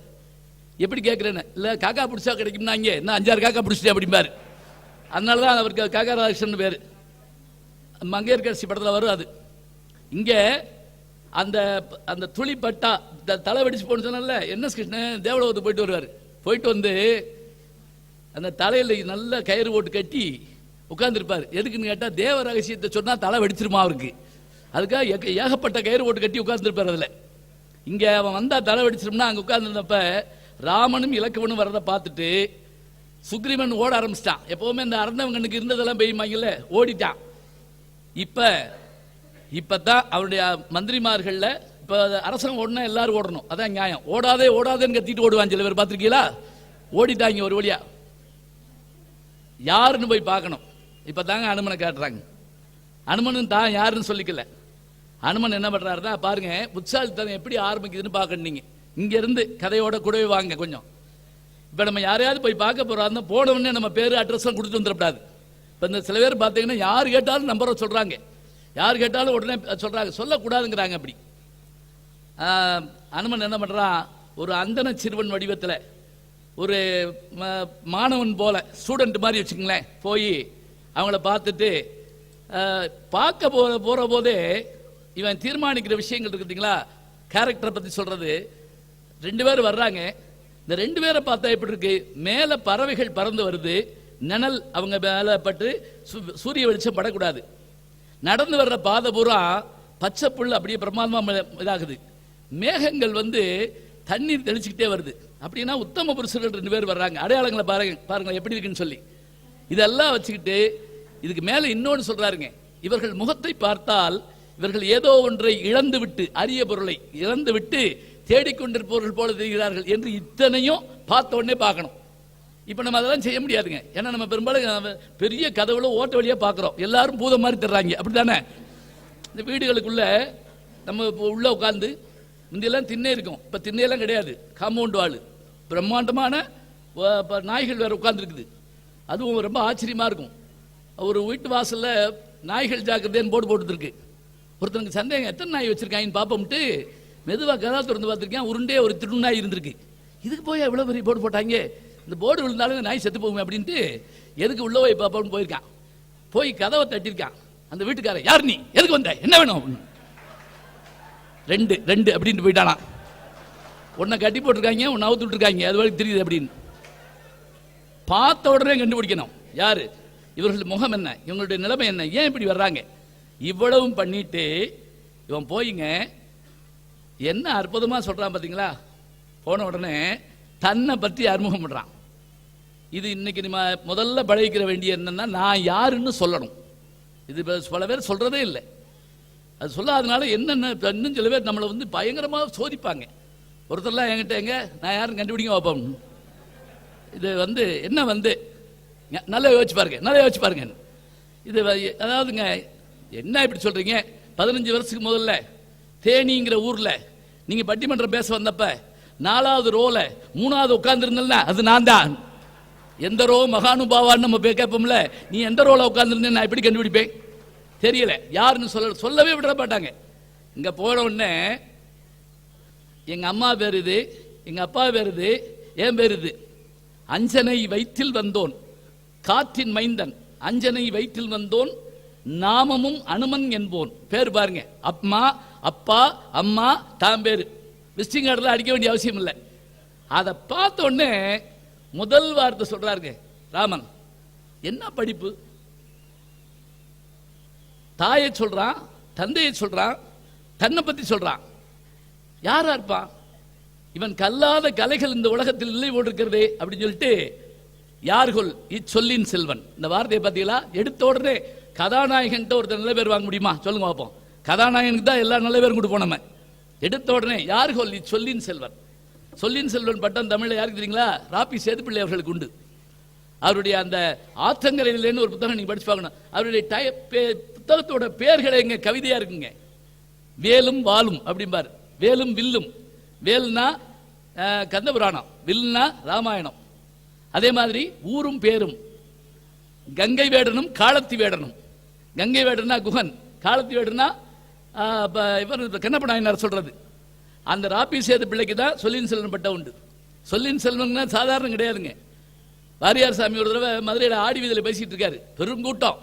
எப்படி கேட்குறேன்னு, இல்லை காக்கா பிடிச்சா கிடைக்கும்னா இங்கே என்ன 5-6 காக்கா பிடிச்சிட்டே அப்படிம்பாரு. அதனால தான் அவருக்கு காக்கா ராஜகிருஷ்ணன் பேர். மங்கையர்கரசி படத்தில் வரும் அது. இங்கே அந்த அந்த துளி பட்டா தலை வெடிச்சு போன்னு சொன்னால என்எஸ் கிருஷ்ணன் தேவலோகத்துக்கு போயிட்டு வருவார். போயிட்டு வந்து அந்த தலையில் நல்ல கயிறு போட்டு கட்டி உட்கார்ந்துருப்பார். எதுக்குன்னு கேட்டால் தேவ ரகசியத்தை சொன்னால் தலை வெடிச்சிருமா அவருக்கு. அதுக்காக ஏகப்பட்ட கயிறு போட்டு கட்டி உட்கார்ந்துருப்பார். அதில் இங்கே அவன் வந்தால் தலை வெடிச்சிரும்னா அங்கே உட்கார்ந்துருந்தப்ப ராமனும் இலக்குவனும் வரதை பார்த்துட்டு சுக்ரீவன் ஓட ஆரம்பிச்சிட்டான். எப்பவுமே இந்த அரண்டவங்கனுக்கு இருந்ததெல்லாம் பெய்யுமாங்கல்ல, ஓடிட்டான். இப்பதான் அவருடைய மந்திரிமார்கள்ல இப்ப அரசன் ஓடனா எல்லாரும் ஓடணும், அதான் நியாயம். ஓடாதே ஓடாதேன்னு கத்திட்டு ஓடுவான் சில பேர், பார்த்திருக்கீங்களா? ஓடிட்டாங்க ஒரு வழியா. யாருன்னு போய் பார்க்கணும். இப்பதாங்க அனுமனை காட்டுறாங்க. அனுமனும் தான் யாருன்னு சொல்லிக்கல. அனுமன் என்ன பண்றாருன்னா, பாருங்க புத்தாலித்தனம் எப்படி ஆரம்பிக்குதுன்னு பார்க்கணும். நீங்க இங்க இருந்து கதையோட கூடவே வாங்க கொஞ்சம். இப்ப நம்ம யாரையாவது போய் பார்க்க போறோம், போன உடனே நம்ம பேரு அட்ரஸ் கொடுத்து வந்துடக்கூடாது. இப்ப இந்த சில பேர் பார்த்தீங்கன்னா யார் கேட்டாலும் நம்பரை சொல்றாங்க, யார் கேட்டாலும் உடனே சொல்றாங்க, சொல்லக்கூடாதுங்கிறாங்க. அப்படி அனுமன் என்ன பண்றான், ஒரு அந்தன சிறுவன் வடிவத்தில் ஒரு மாணவன் போல ஸ்டூடெண்ட் மாதிரி வச்சுக்கங்களேன், போய் அவங்கள பார்த்துட்டு பார்க்க போற போதே இவன் தீர்மானிக்கிற விஷயங்கள் இருக்குங்களா, கேரக்டரை பத்தி சொல்றது. 2 பேர் வர்றாங்க. இந்த 2 பேரை பார்த்தா எப்படி இருக்கு, மேல பறவைகள் பறந்து வருது, நிழல் அவங்க மேல பட்டு சூரிய வெளிச்சம் படக்கூடாது. நடந்து வர்ற பாதை பூரா பச்சை புல் அப்படியே பிரமாதமா இதாகுது. மேகங்கள் வந்து தண்ணீர் தெளிச்சுக்கிட்டே வருது. அப்படின்னா உத்தம புருஷர்கள் 2 பேர் வர்றாங்க. அடையாளங்களை பாருங்க எப்படி இருக்குன்னு சொல்லி இதெல்லாம் வச்சுக்கிட்டு இதுக்கு மேல இன்னொன்னு சொல்றாருங்க, இவர்கள் முகத்தை பார்த்தால் இவர்கள் ஏதோ ஒன்றை இழந்து விட்டு, அரிய பொருளை இழந்து விட்டு தேடிக்கொண்டிருப்பவர்கள் போல தெரிகிறார்கள் என்று இத்தனையும் பார்த்த உடனே பார்க்கணும். இப்ப நம்ம அதெல்லாம் செய்ய முடியாதுங்க. ஏன்னா நம்ம பெரும்பாலும் பெரிய கதவுல ஓட்ட வழியா பார்க்கிறோம், எல்லாரும் பூதம் மாதிரி தர்றாங்க. அப்படித்தானே? இந்த வீடுகளுக்குள்ள நம்ம உள்ள உட்கார்ந்து முந்தையெல்லாம் திண்ணை இருக்கும், இப்ப திண்ணையெல்லாம் கிடையாது, காம்பவுண்ட் வால், பிரம்மாண்டமான நாய்கள் வேற உட்கார்ந்துருக்குது. அதுவும் ரொம்ப ஆச்சரியமா இருக்கும். ஒரு வீட்டு வாசல்ல நாய்கள் ஜாக்கிரதைன்னு போர்டு போட்டுருக்கு. ஒருத்தனுக்கு சந்தேகம், எத்தனை நாய் வச்சிருக்காங்கன்னு பார்ப்போம்ட்டு மெதுவாக கதா திறந்து பார்த்துருக்கேன், உருண்டே ஒரு திரு நாய் இருந்திருக்கு. இதுக்கு போய் எவ்வளோ பெரிய போர்டு போட்டாங்க, இந்த போர்டு விழுந்தாலும் இந்த நாய் செத்து போகுமே அப்படின்ட்டு எதுக்கு உள்ள போய் பார்ப்போம்னு போயிருக்கான். போய் கதவை தட்டிருக்கான். அந்த வீட்டுக்காரர், யார் நீ, எதுக்கு வந்த, என்ன வேணும்? 2 அப்படின்ட்டு போயிட்டானா. உன்னை கட்டி போட்டிருக்காங்க, உன்னை அவுத்து விட்டுருக்காங்க, அது வரைக்கும் தெரியுது அப்படின்னு. பார்த்த உடனே கண்டுபிடிக்கணும் யாரு இவர்கள், முகம் என்ன, இவங்களுடைய நிலைமை என்ன, ஏன் இப்படி வர்றாங்க. இவ்வளவும் பண்ணிட்டு இவன் போயிங்க என்ன அற்புதமா சொல்றான் பாத்தீங்களா. போன உடனே தன்னை பற்றி அறிமுகம் பண்றான். இது இன்னைக்கு நம்ம முதல்ல பழகிக்கிற வேண்டிய என்னன்னா, நான் யாருன்னு சொல்லணும். இது பல பேர் சொல்றதே இல்லை. அது சொல்லாதனால என்னென்ன இன்னும் சில பேர் நம்மளை வந்து பயங்கரமாக சோதிப்பாங்க. ஒருத்தர்லாம் என்கிட்ட எங்க நான் யாரும் கண்டுபிடிக்க வைப்போம். இது வந்து என்ன வந்து நல்லா யோசிச்சு பாருங்க, நல்லா யோசிச்சு பாருங்க. இது அதாவதுங்க என்ன இப்படி சொல்றீங்க, 15 வருஷத்துக்கு முதல்ல தேனிங்கிற ஊர்ல நீங்க பட்டிமன்றம் பேச வந்தப்ப 4வது ரோல 3வது உட்கார்ந்து இருந்தல, அது நான் தான். எந்த ரோ மகானுபாவான்னு நம்ம கேட்போம்ல, நீ எந்த ரோல உட்கார்ந்து நான் எப்படி கண்டுபிடிப்பேன், தெரியல. யாருன்னு சொல்லவே விட மாட்டாங்க. இங்க போன உடனே எங்க அம்மா பேர் இது, எங்க அப்பா பேர் இது, என் பேர் இது. அஞ்சனை வயிற்றில் வந்தோன், காற்றின் மைந்தன், அஞ்சனை வயிற்றில் வந்தோன், நாமமும் அனுமன் என்போன். பேர் பாருங்க, அம்மா அப்பா அம்மா தான் பேரு. விசிட்டிங் கார்டில் அடிக்க வேண்டிய அவசியம் இல்லை. அதை பார்த்த உடனே முதல் வார்த்தை சொல்றாருங்க ராமன், என்ன படிப்பு. தாயை சொல்றான், தந்தையை சொல்றான், தன்னை பத்தி சொல்றான். யாரா இருப்பான் இவன், கல்லாத கலைகள் இந்த உலகத்தில் இல்லை போட்டிருக்கிறதே அப்படின்னு சொல்லிட்டு, யார்கள் இச்சொல்லின் செல்வன். இந்த வார்த்தையை பார்த்தீங்களா, எடுத்த உடனே கதாநாயகன் ஒருத்தர் நல்ல பேர் வாங்க முடியுமா சொல்லுங்க பார்ப்போம். கதாநாயகனுக்கு தான் எல்லா நல்ல பேரும் கொடுப்போம் நம்ம. எடுத்த உடனே யார்கள் இச்சொல்லின் செல்வன். சொல்லின் செல்வன் பட்டம் தமிழ்ல யாருக்கு தெரியுங்களா, ராபி சேதுப்பிள்ளை அவர்களுக்கு உண்டு. அவருடைய அந்த ஆற்றங்கரையிலேன்னு ஒரு புத்தகம் நீங்க படிச்சு பார்க்கணும். அவருடைய புத்தகத்தோட பேர்களை எங்க கவிதையா இருக்குங்க. வேலும் வாலும் அப்படிம்பாரு, வேலும் வில்லும். வேல்னா கந்தபுராணம், வில்னா ராமாயணம். அதே மாதிரி ஊரும் பேரும், கங்கை வேடனும் காலத்தி வேடனும். கங்கை வேடனா குகன், காலத்தி வேடனா இவர் கண்ணப்ப நாயனார் சொல்றது, அந்த ராப்பி சேது பிள்ளைக்கு தான் சொல்லின் செல்வன் பட்டம் உண்டு. சொல்லின் செல்வன்னா சாதாரணம் கிடையாதுங்க. வாரியார் சாமி ஒரு தடவை மதுரையில் ஆடி வீதியில் பேசிட்டு இருக்காரு, பெருங்கூட்டம்.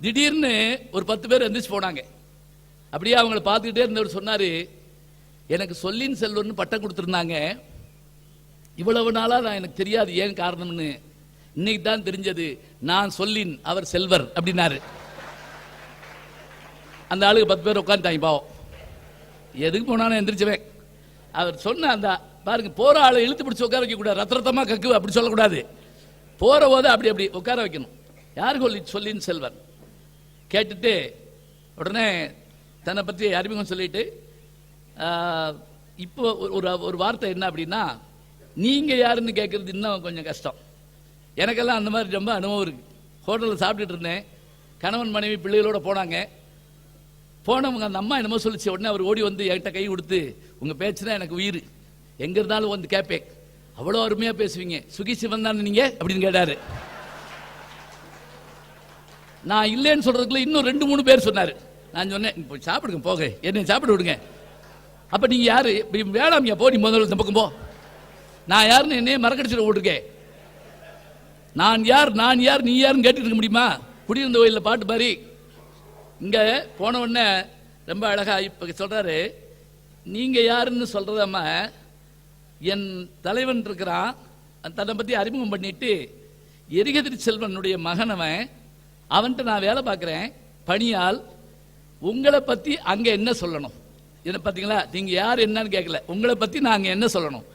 திடீர்னு ஒரு 10 பேர் எந்திரிச்சு போனாங்க. அப்படியே அவங்கள பார்த்துக்கிட்டே இருந்தவர் சொன்னாரு, எனக்கு சொல்லின் செல்வன் பட்டம் கொடுத்துருந்தாங்க, இவ்வளவு நாளா நான் எனக்கு தெரியாது ஏன் காரணம்னு, இன்னைக்கு தான் தெரிஞ்சது, நான் சொல்லின் அவர் செல்வர் அப்படின்னாரு. அந்த ஆளுக்கு 10 பேர் உட்காந்துட்டாங்க. பாவம், எதுக்கு போனாலும் எந்திரிச்சுவேன். அவர் சொன்ன அந்த பாருங்க, போற ஆளை இழுத்து பிடிச்சி உட்கார வைக்க கூடாது, ரத்தரத்தமா கக்கு அப்படி சொல்லக்கூடாது. போற போது அப்படி அப்படி உட்கார வைக்கணும். யாருக்கு சொல்லின் செல்வன் கேட்டுட்டு உடனே தன்னை பற்றி அறிமுகம் சொல்லிட்டு, இப்போ ஒரு வார்த்தை என்ன அப்படின்னா, நீங்க யாருன்னு கேட்கறது இன்னும் கொஞ்சம் கஷ்டம். எனக்கெல்லாம் அந்த மாதிரி ரொம்ப அனுபவம் இருக்கு. ஹோட்டலில் சாப்பிட்டுட்டு இருந்தேன், கணவன் மனைவி பிள்ளைகளோட போனாங்க. போனவங்க அந்த அம்மா என்னமோ சொல்லிச்சு. உடனே அவர் ஓடி வந்து என்கிட்ட கை கொடுத்து, உங்க பேச்சு தான் எனக்கு உயிர், எங்க இருந்தாலும் வந்து கேட்பேன், அவ்வளோ அருமையா பேசுவீங்க, சுகி சிவன் தானே நீங்க அப்படின்னு கேட்டாரு. நான் இல்லைன்னு சொல்றதுக்குள்ள இன்னும் 2-3 பேர் சொன்னாரு. நான் சொன்னேன், இப்போ சாப்பிடுங்க, போக என்ன சாப்பிட விடுங்க. அப்ப நீங்க யாரு? வேளாமியா, போ நீ முதல்ல இந்த பக்கம் போ. நான் யாருன்னு என்னையே மறக்கடிச்சிட விட்டுருக்கேன். நான் யார் நீ யாருன்னு கேட்டுட்டு இருக்க முடியுமா? குடியிருந்த கோயிலில் பாட்டு பாரி. இங்க போன உடனே ரொம்ப அழகா இப்ப சொல்றாரு, நீங்க யாருன்னு சொல்றதாம என் தலைவன் இருக்கிறான், தன்னை பத்தி அறிமுகம் பண்ணிட்டு, எரிகதிரி செல்வனுடைய மகனவன், அவன்கிட்ட நான் வேலை பார்க்கிறேன் பணியால், உங்களை பத்தி அங்க என்ன சொல்லணும்? என்ன பார்த்தீங்களா, நீங்க யார் என்னன்னு கேட்கல, உங்களை பத்தி நாங்க என்ன சொல்லணும்?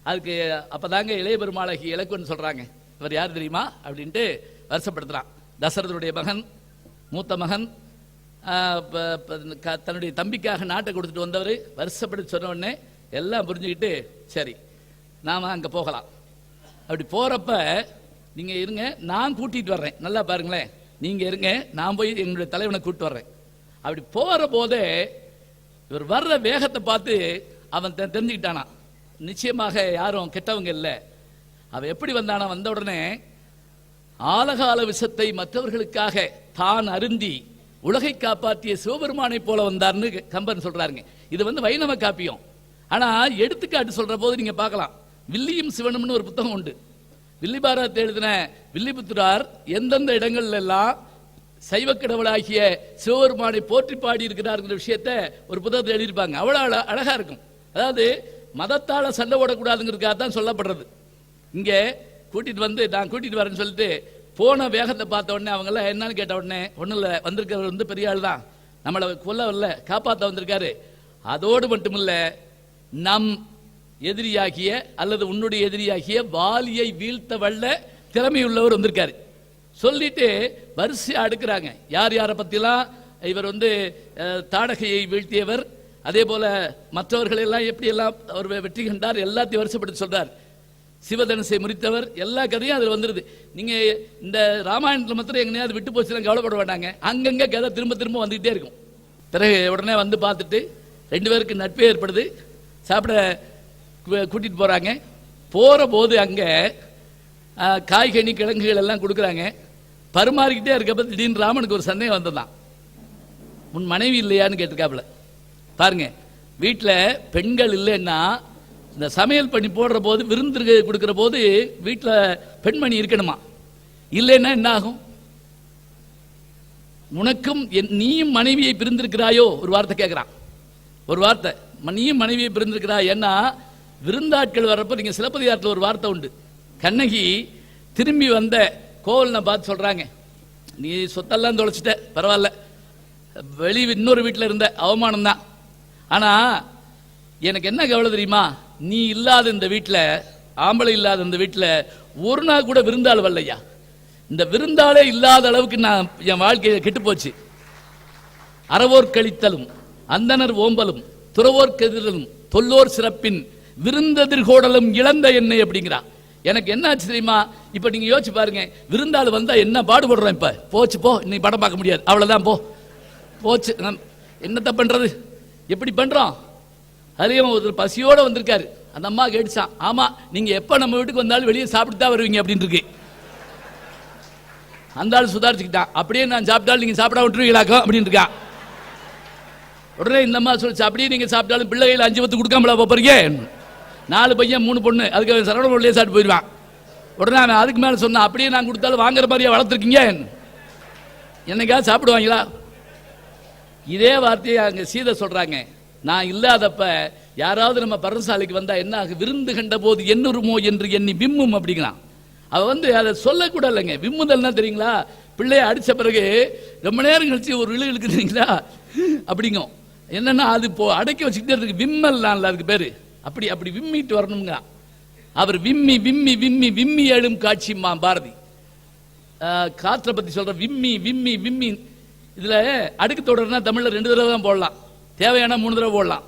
அதுக்கு அப்பதாங்க இளைய பெருமாளகி இலக்குன்னு சொல்றாங்க. இவர் யார் தெரியுமா அப்படின்ட்டு வருஷப்படுத்துறான். தசரதனுடைய மகன், மூத்த மகன், தன்னுடைய தம்பிக்காக நாட்டை கொடுத்துட்டு வந்தவர். வருஷப்படுத்தி சொன்ன உடனே எல்லாம் புரிஞ்சுக்கிட்டு, சரி நாம அங்க போகலாம். அப்படி போறப்ப நீங்க இருங்க, நான் கூட்டிட்டு வர்றேன், நல்லா பாருங்களேன், நீங்க இருங்க, நான் போய் என்னுடைய தலைவனை கூப்பிட்டு வர்றேன். அப்படி போற போதே இவர் வர்ற வேகத்தை பார்த்து அவன் தெரிஞ்சுக்கிட்டானா, நிச்சயமாக யாரும் கெட்டவங்க இல்லை. அவன் எப்படி வந்தானா, வந்த உடனே ஆலகால விஷத்தை மற்றவர்களுக்காக தான் அருந்தி உலகை காப்பாற்றிய சிவபெருமானை போல வந்தார்னு கம்பன் சொல்றாருங்க. இது வைணவ காப்பியம். ஆனா எடுத்துக்காட்டு சொல்ற போது நீங்க பார்க்கலாம், வில்லியும் சிவனும்னு ஒரு புத்தகம் உண்டு. வில்லிபாரத்தை எழுதின வில்லிபுத்திரார் எந்தெந்த இடங்கள்ல எல்லாம் சைவ கடவுளாகிய சிவபெருமானை போற்றி பாடி இருக்கிறார்ங்கிற விஷயத்தை ஒரு புத்தகத்தை எழுதியிருப்பாங்க. அவ்வளவு அழகா இருக்கும். அதாவது மதத்தால சண்டை ஓடக்கூடாதுங்கிறதுக்காக தான் சொல்லப்படுறது. இங்க கூட்டிட்டு வந்து நான் கூட்டிட்டு வரேன்னு சொல்லிட்டு போன வேகத்தை பார்த்த உடனே அவங்க எல்லாம் என்னன்னு கேட்ட உடனே, ஒன்றும் இல்லை, வந்திருக்கிறவர் பெரிய ஆள் தான், நம்மளை கொல்ல வரல, காப்பாற்ற வந்திருக்காரு. அதோடு மட்டுமில்ல, நம் எதிரியாகிய அல்லது உன்னுடைய எதிரியாகிய வாலியை வீழ்த்த வல்ல திறமையுள்ளவர் வந்திருக்காரு சொல்லிட்டு வரிசையா அடுக்கிறாங்க. யார் யாரை பத்திலாம் இவர் தாடகையை வீழ்த்தியவர், அதே போல மற்றவர்கள் எல்லாம் எப்படி எல்லாம் அவர் வெற்றி கண்டார், எல்லாத்தையும் வருஷப்படுத்தி சொல்றார். சிவதனுசை முறித்தவர், எல்லா கதையும் அதில் வந்துருது. நீங்க இந்த ராமாயணத்தில் மாத்திரம் எங்கேயாவது விட்டு போச்சுன்னா கவலைப்பட மாட்டாங்க, அங்கங்க கதை திரும்ப திரும்ப வந்துகிட்டே இருக்கும். பிறகு உடனே வந்து பார்த்துட்டு 2 பேருக்கு நட்பே ஏற்படுது. சாப்பிட கூட்டிட்டு போறாங்க. போற போது அங்க காய்கனி கிழங்குகள் எல்லாம் கொடுக்குறாங்க. பரிமாறிக்கிட்டே இருக்கப்ப திடீர்னு ராமனுக்கு ஒரு சந்தேகம் வந்ததான். உன் மனைவி இல்லையான்னு கேட்டிருக்காப்புல. பாருங்க, வீட்டில் பெண்கள் இல்லைன்னா இந்த சமையல் பண்ணி போடுற போது, விருந்து கொடுக்கிற போது வீட்டில் பெண்மணி இருக்கணுமா, இல்லைன்னா என்ன ஆகும்? உனக்கும் நீயும் மனைவியை பிரிந்திருக்கிறாயோ, ஒரு வார்த்தை கேட்கிறான். ஒரு வார்த்தை, நீயும் மனைவியை பிரிந்திருக்கிறாய். ஏன்னா விருந்தாட்கள் வர்றப்ப நீங்க சிலப்பதிகாரத்தில் ஒரு வார்த்தை உண்டு. கண்ணகி திரும்பி வந்த கோவலனை பார்த்து சொல்றாங்க, நீ சொத்தெல்லாம் தொலைச்சிட்ட, பரவாயில்ல, இன்னொரு வீட்டில் இருந்த அவமானம் தான். ஆனா எனக்கு என்ன கவலை தெரியுமா, நீ இல்லாத இந்த வீட்டில், ஆம்பளை இல்லாத இந்த வீட்டில் ஒரு நாள் கூட விருந்தாள் வரலையா. இந்த விருந்தாளே இல்லாத அளவுக்கு நான் என் வாழ்க்கையை கெட்டு போச்சு. அறவோர் கழித்தலும் அந்தனர் ஓம்பலும் துறவோர் கெதிரலும் தொல்லோர் சிறப்பின் விருந்ததிர்கோடலும் இழந்த என்னை அப்படிங்கிறா. எனக்கு என்ன ஆச்சு தெரியுமா, இப்ப நீங்க யோசிச்சு பாருங்க, விருந்தாள் வந்தா என்ன பாடுபடுறோம். இப்ப போச்சு, போ, இன்னைக்கு படம் பார்க்க முடியாது, அவ்வளவுதான், போச்சு. என்னத்த பண்றது, எப்படி பண்றோம்? அதுலயும் ஒரு பசியோட வந்திருக்காரு. அந்த அம்மா கேட்டுச்சான், ஆமா நீங்க எப்ப நம்ம வீட்டுக்கு வந்தாலும் வெளியே சாப்பிட்டு தான் வருவீங்க அப்படின்னு இருக்கு. அந்த ஆள் சுதாரிச்சுக்கிட்டான், அப்படியே நான் சாப்பிட்டாலும் நீங்க சாப்பிட விட்டுருவீங்களாக்கும் அப்படின்னு இருக்கான். உடனே இந்த அம்மா சொல்லிச்சு, அப்படியே நீங்க சாப்பிட்டாலும் பிள்ளை கையில் 5 பத்து கொடுக்காமல போறீங்க, 4 பையன் 3 பொண்ணு, அதுக்கு சரவண சாப்பிட்டு போயிடுவான். உடனே அவன் அதுக்கு மேல சொன்னான், அப்படியே நான் கொடுத்தாலும் வாங்குற மாதிரியா வளர்த்துருக்கீங்க, என்னைக்காவது சாப்பிடுவாங்களா? இதே வார்த்தையை அங்க சீதை சொல்றாங்க. நான் இல்லாதப்ப யாராவது நம்ம பரசாலைக்கு வந்தா என்ன ஆகு, விருந்து கண்ட போது என்னுருமோ என்று எண்ணி விம்மும் அப்படிங்கிறான். அவ அதை சொல்லக்கூட இல்லைங்க. விம்முதல்னா தெரியுங்களா, பிள்ளைய அடிச்ச பிறகு ரொம்ப நேரம் கழிச்சு ஒரு இழு இழுக்குறீங்களா அப்படிங்கும். என்னன்னா அது அடக்கி வச்சுக்கிட்டே இருக்கு, விம்மல் அதுக்கு பேரு. அப்படி அப்படி விம்மிட்டு வரணுங்க. அவர் விம்மி விம்மி விம்மி விம்மி எழும் காட்சிமா பாரதி. காற்றை பத்தி சொல்ற விம்மி விம்மி விம்மி. இதுல அடுக்கு தொடர்னா தமிழ்ல 2 தடவை தான் போடலாம், தேவையான 3 தடவை போடலாம்.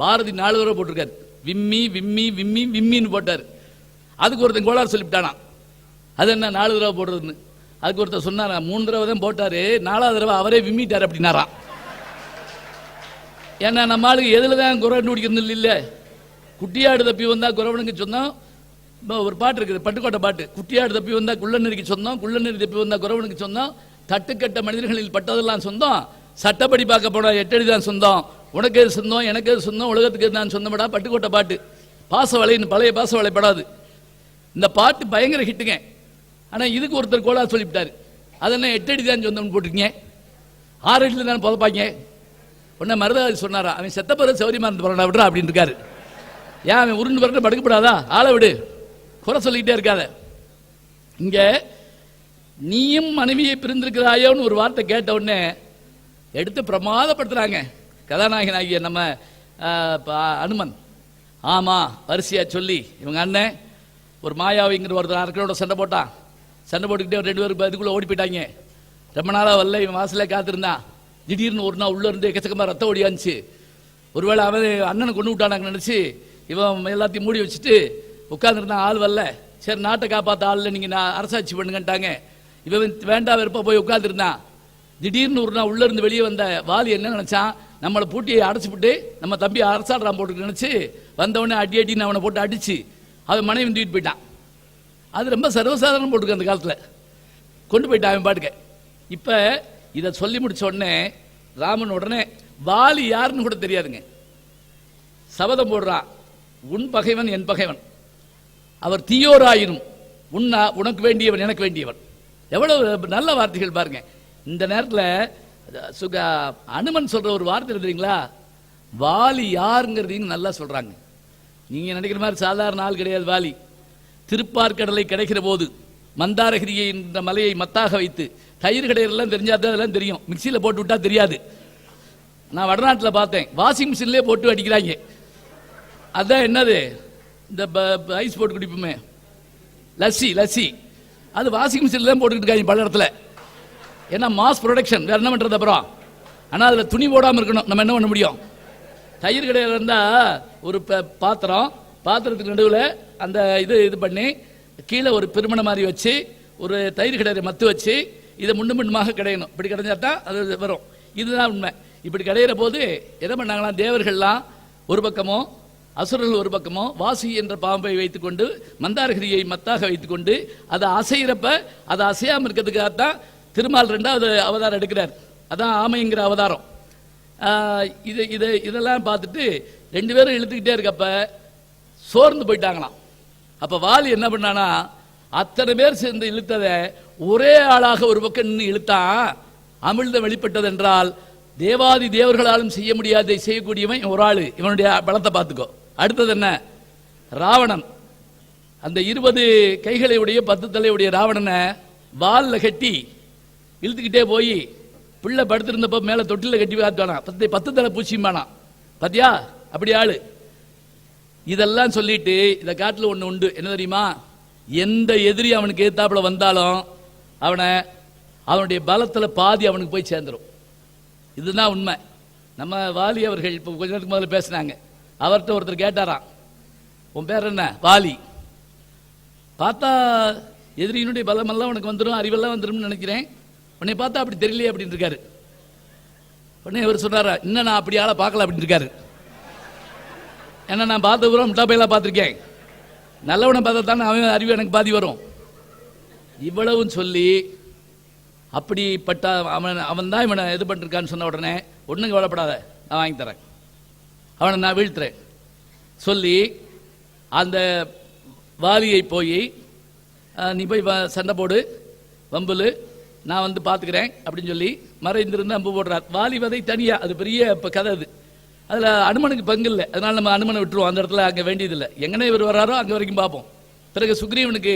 பாரதி 4 தடவை போட்டிருக்காரு. விம்மி விம்மி விம்மி விம்மின்னு போட்டார். அதுக்கு ஒருத்தன் கோளாறு சொல்லிவிட்டானா, அது என்ன 4 தடவை போடுறதுன்னு. அதுக்கு ஒருத்தர் சொன்னாரா, 3 தடவை தான் போட்டாரு, 4வது தடவை அவரே விம்மிட்டார் அப்படின்னாராம். ஏன்னா நம்ம ஆளுக்கு எதுல தான் குறை கண்டுபிடிக்கிறது இல்ல. குட்டியாடு தப்பி வந்தா குறவனுக்கு சொந்தம். ஒரு பாட்டு இருக்குது, பட்டுக்கோட்டை பாட்டு. குட்டியாடு தப்பி வந்தா குள்ளநெறிக்கு சொந்தம், குள்ளநெறி தப்பி வந்தா குறவனுக்கு சொந்தம், தட்டுக்கட்ட மனிதர்களில் பட்டதெல்லாம் சொந்தம், சட்டப்படி பார்க்க போனா 8 அடி தான் சொந்தம், உனக்கு எது சொந்தம் எனக்கு எது சொந்தம், உலகத்துக்கு நான் சொந்தப்படா. பட்டுக்கோட்டை பாட்டு. பாசவலைன்னு பழைய பாசவலை படாது. இந்த பாட்டு பயங்கர ஹிட்டுங்க. ஆனா இதுக்கு ஒருத்தர் கோலா சொல்லிவிட்டாரு, அதென்ன 8 அடி தான் சொந்தம்னு போட்டிருக்கீங்க, 6 அடியில் தான் புதப்பாங்க. உடனே மருதாதி சொன்னாரா, அவன் செத்த பிறகு சௌரியமா இருந்து போறா விடுறா அப்படின்னு இருக்காரு. ஏன் அவன் உருண்டு பிறகு படுக்கப்படாதா, ஆளை விடு, குறை சொல்லிக்கிட்டே இருக்காத. இங்க நீயும் மனைவியை பிரிந்திருக்கிறாயோன்னு ஒரு வார்த்தை கேட்ட உடனே எடுத்து பிரமாதப்படுத்துறாங்க கதாநாயகன் ஆகிய நம்ம அனுமன். ஆமா வரிசையா சொல்லி இவங்க அண்ணன் ஒரு மாயாவிங்கிற ஒருத்தர் அரக்கனோட சண்டை போட்டான். சண்டை போட்டுக்கிட்டே 2 பேருக்கு இதுக்குள்ள ஓடி போயிட்டாங்க. ரொம்ப நாளா வரல, இவன் வாசலே காத்திருந்தான். திடீர்னு ஒரு நாள் உள்ள இருந்து எக்கச்சக்கமா ரத்தம் ஓடியாச்சு. ஒருவேளை அவன் அண்ணனை கொண்டு விட்டானாங்க நினைச்சு இவன் எல்லாத்தையும் மூடி வச்சுட்டு உட்கார்ந்துருந்தான். ஆள் வரல. சரி நாட்டை காப்பாற்ற ஆள் நீங்க அரசாட்சி பண்ணுங்கட்டாங்க. இவன் வேண்டாம் வெறுப்பா போய் உட்கார்ந்துருந்தான். திடீர்னு ஒரு நாள் உள்ள இருந்து வெளியே வந்த வாலி என்ன நினைச்சான், நம்மளை பூட்டியை அடைச்சுட்டு நம்ம தம்பி அரசாடுறான் போட்டு நினைச்சு வந்தவொடனே அடி அடின்னு அவனை போட்டு அடிச்சு அவன் மனைவி தூக்கிட்டு போயிட்டான். அது ரொம்ப சர்வசாதாரணம் போட்டுருக்கு அந்த காலத்தில். கொண்டு போயிட்டான் அவன் பாட்டுக்க. இப்ப இதை சொல்லி முடிச்ச உடனே ராமன் உடனே வாலி யாருன்னு கூட தெரியாதுங்க, சபதம் போடுறான், உன் பகைவன் என் பகைவன், அவர் தீயோராயினும் உனக்கு வேண்டியவன் எனக்கு வேண்டியவன். எவ்வளவு நல்ல வார்த்தைகள் பாருங்க. இந்த நேரத்தில் அனுமன் சொல்ற ஒரு வார்த்தை தெரியுங்களா, வாலி யாருங்கிறதையும் நல்லா சொல்றாங்க. நீங்க நினைக்கிற மாதிரி சாதாரண ஆள் கிடையாது வாலி. திருப்பார்கடலை கிடைக்கிற போது மந்தாரகிரியை என்ற மலையை மத்தாக வைத்து தயிர் கடையெல்லாம் தெரிஞ்சாதான் அதெல்லாம் தெரியும், மிக்சியில் போட்டு விட்டா தெரியாது. நான் வடநாட்டில் பார்த்தேன், வாஷிங் மிஷின்லேயே போட்டு அடிக்கிறாங்க. அதான் என்னது இந்த ஐஸ் போட்டு குடிப்போமே லஸ்ஸி, லஸ்ஸி அது வாஷிங் மிஷின்ல தான் போட்டுக்கிட்டு இருக்காங்க பல இடத்துல. ஏன்னா மாஸ் ப்ரொடக்ஷன், வேற என்ன பண்றது அப்புறம். ஆனால் அதில் துணி போடாமல் இருக்கணும், நம்ம என்ன பண்ண முடியும். தயிர் கடையில் இருந்தால் ஒரு பாத்திரத்துக்கு நடுவில் அந்த இது பண்ணி கீழே ஒரு பெருமணை மாதிரி வச்சு ஒரு தயிர் கடையை மத்து வச்சு இதை முன்னுமாக கிடையணும். இப்படி கிடைஞ்சா தான் அது வரும். இதுதான் உண்மை. இப்படி கிடையிற போது என்ன பண்ணாங்களாம், தேவர்கள்லாம் ஒரு பக்கமோ அசுரர்கள் ஒரு பக்கமோ வாசி என்ற பாம்பை வைத்துக்கொண்டு மந்தாரகிரியை மத்தாக வைத்துக்கொண்டு அதை அசைகிறப்ப அதை அசையாமல் இருக்கிறதுக்காகத்தான் திருமால் 2வது அவதாரம் எடுக்கிறார். அதான் ஆமைங்கிற அவதாரம். இதெல்லாம் பார்த்துட்டு 2 பேரும் இழுத்துக்கிட்டே இருக்கப்ப சோர்ந்து போயிட்டாங்களாம். அப்ப வாலி என்ன பண்ணானா, அத்தனை பேர் சேர்ந்து இழுத்ததை ஒரே ஆளாக ஒரு பக்கம் நின்று இழுத்தான். அமிழ்தம் வெளிப்பட்டது என்றால் தேவாதி தேவர்களாலும் செய்ய முடியாதை செய்யக்கூடியவன் ஒரு ஆளு. இவனுடைய பலத்தை பார்த்துக்கோ. அடுத்தது என்ன, ராவணன். அந்த 20 கைகளை உடைய 10 தலையுடைய ராவணனை வால்ல கட்டி இழுத்துக்கிட்டே போய் பிள்ளை படுத்திருந்தப்ப மேல தொட்டில கட்டி காத்துவானா, 10 தலை பூச்சியுமானா. பத்தியா அப்படி ஆளு. இதெல்லாம் சொல்லிட்டு இந்த காட்டில் ஒன்று உண்டு, என்ன தெரியுமா, எந்த எதிரி அவனுக்கு ஏத்தாப்புல வந்தாலும் அவனுடைய பலத்தில் பாதி அவனுக்கு போய் சேர்ந்துடும். இதுதான் உண்மை. நம்ம வாலி அவர்கள் இப்போ கொஞ்ச நேரத்துக்கு முதல்ல பேசினாங்க. அவர்கிட்ட ஒருத்தர் கேட்டாராம், உன் பேர் என்ன, வாலி. பார்த்தா எதிரியினுடைய பலமெல்லாம் உனக்கு வந்துடும், அறிவெல்லாம் வந்துடும் நினைக்கிறேன், உன்னை பார்த்தா அப்படி தெரியலையே அப்படின்னு இருக்காரு. உடனே இவர் சொன்னாரா, இன்னும் நான் அப்படி ஆளை பார்க்கல அப்படின்னு இருக்காரு. ஏன்னா நான் பார்த்த பூரா முட்டாப்பையெல்லாம் பார்த்துருக்கேன், நல்லவனை பார்த்தா தானே அவன் அறிவு எனக்கு பாதி வரும். இவ்வளவும் சொல்லி அப்படிப்பட்ட அவன் தான் இவனை இது பண்ணிருக்கான்னு சொன்ன உடனே ஒன்றும் கவலைப்படாத, நான் வாங்கி தரேன், அவனை நான் வீழ்த்துறேன் சொல்லி அந்த வாலியை போய் நீ போய் சண்டை போடு, வம்புலு, நான் வந்து பார்த்துக்கிறேன் அப்படின்னு சொல்லி மறைந்திருந்து அம்பு போடுறார். வாலி வதை தனியாக, அது பெரிய இப்போ கதை. அது அதில் அனுமனுக்கு பங்கு இல்லை, அதனால நம்ம அனுமனை விட்டுருவோம். அந்த இடத்துல அங்கே வேண்டியதில்லை, எங்கனே இவர் வராரோ அங்கே வரைக்கும் பார்ப்போம். பிறகு சுக்ரீவனுக்கு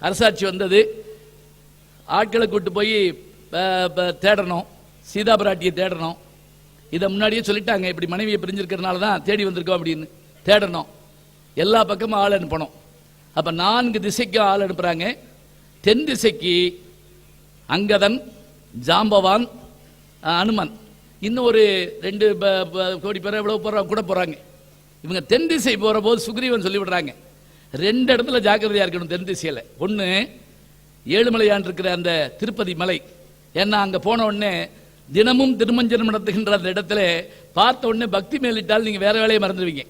அரசாட்சி வந்தது. ஆட்களை கூட்டு போய் தேடணும், சீதா பிராட்டியை தேடணும். இதை முன்னாடியே சொல்லிட்டாங்க, இப்படி மனைவியை பிரிஞ்சிருக்கிறதுனால தான் தேடி வந்திருக்கோம் அப்படின்னு. தேடணும், எல்லா பக்கமும் ஆள் அனுப்பணும். அப்போ 4 திசைக்கும் ஆள் அனுப்புகிறாங்க. தென் திசைக்கு அங்கதன், ஜாம்பவான், அனுமன், இன்னும் ஒரு 2 கோடி பேர் எவ்வளோ கூட போகிறாங்க. இவங்க தென் திசை போகிற போது சுக்ரீவன் சொல்லிவிடுறாங்க, 2 இடத்துல ஜாக்கிரதையாக இருக்கணும். தென் திசையில் ஒன்று ஏழுமலையான் இருக்கிற அந்த திருப்பதி மலை. ஏன்னா அங்கே போன உடனே தினமும் திருமஞ்சனம் நடத்துகின்ற அந்த இடத்துல பார்த்த உடனே பக்தி மேலிட்டால் நீங்கள் வேற வேலையை மறந்துடுவீங்க.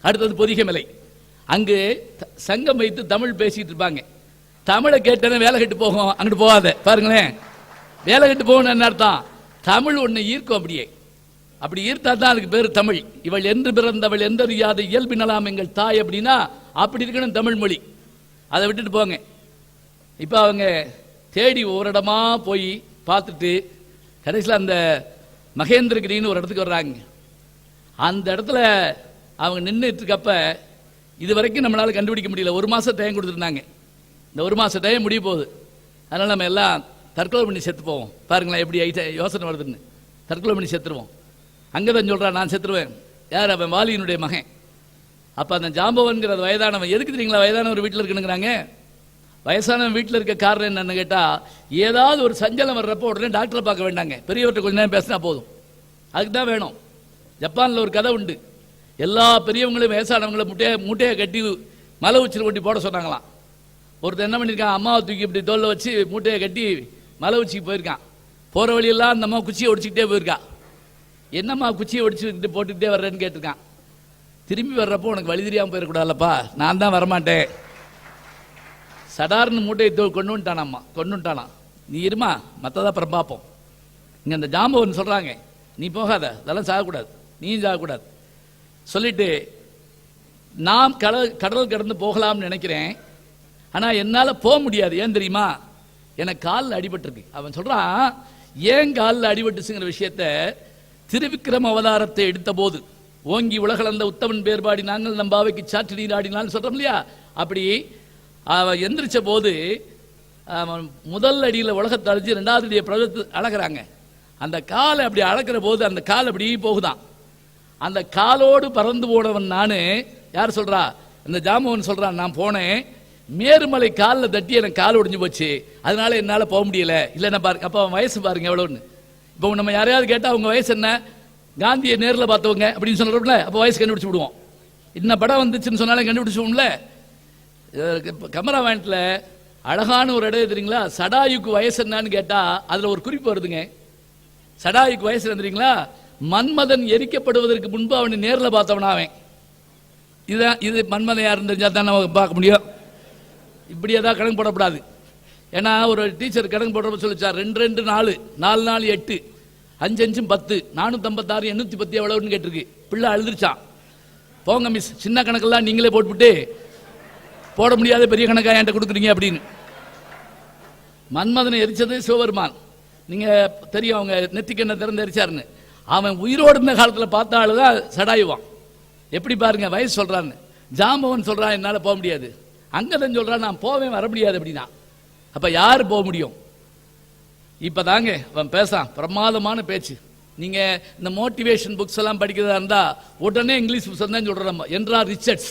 அடுத்தது பொதிகை மலை, அங்கு சங்கம் வைத்து தமிழ் பேசிட்டு இருப்பாங்க. தமிழை கேட்டேன்னு வேலை கட்டு போகும், அங்கிட்டு போகாத. பாருங்களேன், வேலை கட்டு போகணும் என்ன அர்த்தம்? தமிழ் ஒன்று ஈர்க்கும். அப்படியே அப்படி ஈர்த்தா தான் அதுக்கு பேர் தமிழ். இவள் என்று பிறந்தவள் எந்தறியாத இயல்பினலாம் எங்கள் தாய் அப்படின்னா அப்படி இருக்கணும் தமிழ் மொழி. அதை விட்டுட்டு போங்க. இப்போ அவங்க தேடி ஒரு இடமா போய் பார்த்துட்டு கடைசியில் அந்த மகேந்திரகிரின்னு ஒரு இடத்துக்கு வர்றாங்க. அந்த இடத்துல அவங்க நின்றுட்டு இருக்கப்ப இது வரைக்கும் நம்மளால கண்டுபிடிக்க முடியல. 1 மாதம் டைம் கொடுத்துருந்தாங்க. இந்த 1 மாதம் டைம் முடிய போகுது. அதனால் நம்ம எல்லாம் தற்கொலை பண்ணி செத்து போவோம். பாருங்களேன் எப்படி யோசனை வருதுன்னு. தற்கொலை பண்ணி செத்துருவோம். அங்கே தான் சொல்கிறான், நான் செத்துருவேன். யார்? அவன் வாலியினுடைய மகன். அப்போ அந்த ஜாம்பவன்கிற வயதானவன், எதுக்கு தெரியுங்களா வயதானவர் வீட்டில் இருக்கணுங்கிறாங்க? வயசானவன் வீட்டில் இருக்க காரணம் என்னன்னு கேட்டால், ஏதாவது ஒரு சஞ்சலம் வர்றப்போ உடனே டாக்டரை பார்க்க வேண்டாங்க, பெரியவர்கிட்ட கொஞ்ச நேரம் பேசினா போதும். அதுக்கு தான் வேணும். ஜப்பானில் ஒரு கதை உண்டு. எல்லா பெரியவங்களும் வயசானவங்களை மூட்டையை கட்டி மலை உச்சில் கொட்டி போட சொன்னாங்களாம். ஒருத்தர் என்ன பண்ணியிருக்கான், அம்மாவை தூக்கி இப்படி தோல்ல வச்சு மூட்டையை கட்டி மலை உச்சிக்கு போயிருக்கான். போகிற வழியெல்லாம் அந்த அம்மா குச்சியை ஒடிச்சிக்கிட்டே போயிருக்கா. என்னம்மா குச்சியை ஒடிச்சுக்கிட்டு போட்டுக்கிட்டே வர்றேன்னு கேட்டிருக்கான். திரும்பி வர்றப்போ உனக்கு வழி தெரியாமல் போயிடக்கூடாதுல்லப்பா, நான் தான் வரமாட்டேன். சடார்னு மூட்டையை கொண்டு வந்துட்டானா. நீ இருமா, மற்றதான் அப்புறம் பார்ப்போம். இங்கே அந்த ஜாம்பவன் சொல்கிறாங்க, நீ போகாத, அதெல்லாம் சாகக்கூடாது, நீயும் சாகக்கூடாது சொல்லிட்டு, நான் கடல் கடந்து போகலாம்னு நினைக்கிறேன், ஆனால் என்னால் போக முடியாது. ஏன் தெரியுமா? எனக்கு காலில் அடிபட்டிருக்கு. அவன் சொல்கிறான், ஏன் காலில் அடிபட்டுச்சுங்கிற விஷயத்த திருவிக்கிரம அவதாரத்தை எடுத்த போது ஓங்கி உலகளந்த உத்தமன் பேர்பாடி நாங்கள் நம்பாவைக்கு சாற்று நீர் ஆடினான்னு சொல்கிறோம் இல்லையா? அப்படி அவன் எந்திரிச்ச போது முதல் அடியில் உலகத்தை அழிச்சு 2வது அடியை பிரதத்து அளக்குறாங்க. அந்த காலை அப்படி அளக்கிற போது அந்த கால் அப்படி போகுதான். அந்த காலோடு பறந்து போனவன் நான். யார் சொல்கிறா? இந்த ஜாம்பவன் சொல்கிறான், நான் போனேன், மேருமலை காலில் தட்டி எனக்கு கால் ஒடிஞ்சு போச்சு, அதனால என்னால் போக முடியல. இல்லைன்னா பாருங்க, அப்போ அவன் வயசு பாருங்க எவ்வளோன்னு. இப்போ நம்ம யாரையாவது கேட்டால் அவங்க வயசு என்ன, காந்தியை நேரில் பார்த்தவங்க அப்படின்னு சொல்கிறோம்ல, அப்போ வயசு கண்டுபிடிச்சி விடுவோம். இன்ன படம் வந்துச்சுன்னு சொன்னாலே கண்டுபிடிச்சுவோம்ல. கமராமேண்டில் அழகான ஒரு இடம் தெரியுங்களா? சடாயுக்கு வயசு என்னன்னு கேட்டால் அதில் ஒரு குறிப்பு வருதுங்க. சடாயுக்கு வயசு தெரியுங்களா? மன்மதன் எரிக்கப்படுவதற்கு முன்பு அவனை நேரில் பார்த்தவனா அவன். இதுதான் இது மன்மதன் யாருன்னு தெரிஞ்சால் தான் நம்ம பார்க்க முடியும். இப்படி ஏதாவது கணக்கு போடக்கூடாது. ஏன்னா ஒரு டீச்சர் கணக்கு போடுறப்ப சொல்லிச்சார், 2 2 4 4 4 8 5 5 10 456 810 எவ்வளவுன்னு கேட்டிருக்கு. பிள்ளை அழுதுருச்சான். போங்க மிஸ், சின்ன கணக்கெல்லாம் நீங்களே போட்டுவிட்டு போட முடியாத பெரிய கணக்காக என்கிட்ட கொடுக்குறீங்க அப்படின்னு. மன்மதனை எரிச்சது சிவபெருமான். நீங்கள் தெரியும், அவங்க நெத்திக்கண்ணை திறந்து எரிச்சாருன்னு. அவன் உயிரோடு இருந்த காலத்தில் பார்த்த ஆளு தான் சடாயுவான். எப்படி பாருங்க வயசு சொல்கிறான்னு. ஜாம்பவன் சொல்கிறான், என்னால் போக முடியாது. அங்கதான் சொல்கிறான், நான் போவேன் வர முடியாது அப்படின்னா. அப்போ யார் போக முடியும்? இப்போ தாங்க அவன் பேசான், பிரமாதமான பேச்சு. நீங்கள் இந்த மோட்டிவேஷன் புக்ஸ் எல்லாம் படிக்கிறதா இருந்தால் உடனே இங்கிலீஷ் புக்ஸ் தான் சொல்கிறோம். என்றார் ரிச்சர்ட்ஸ்,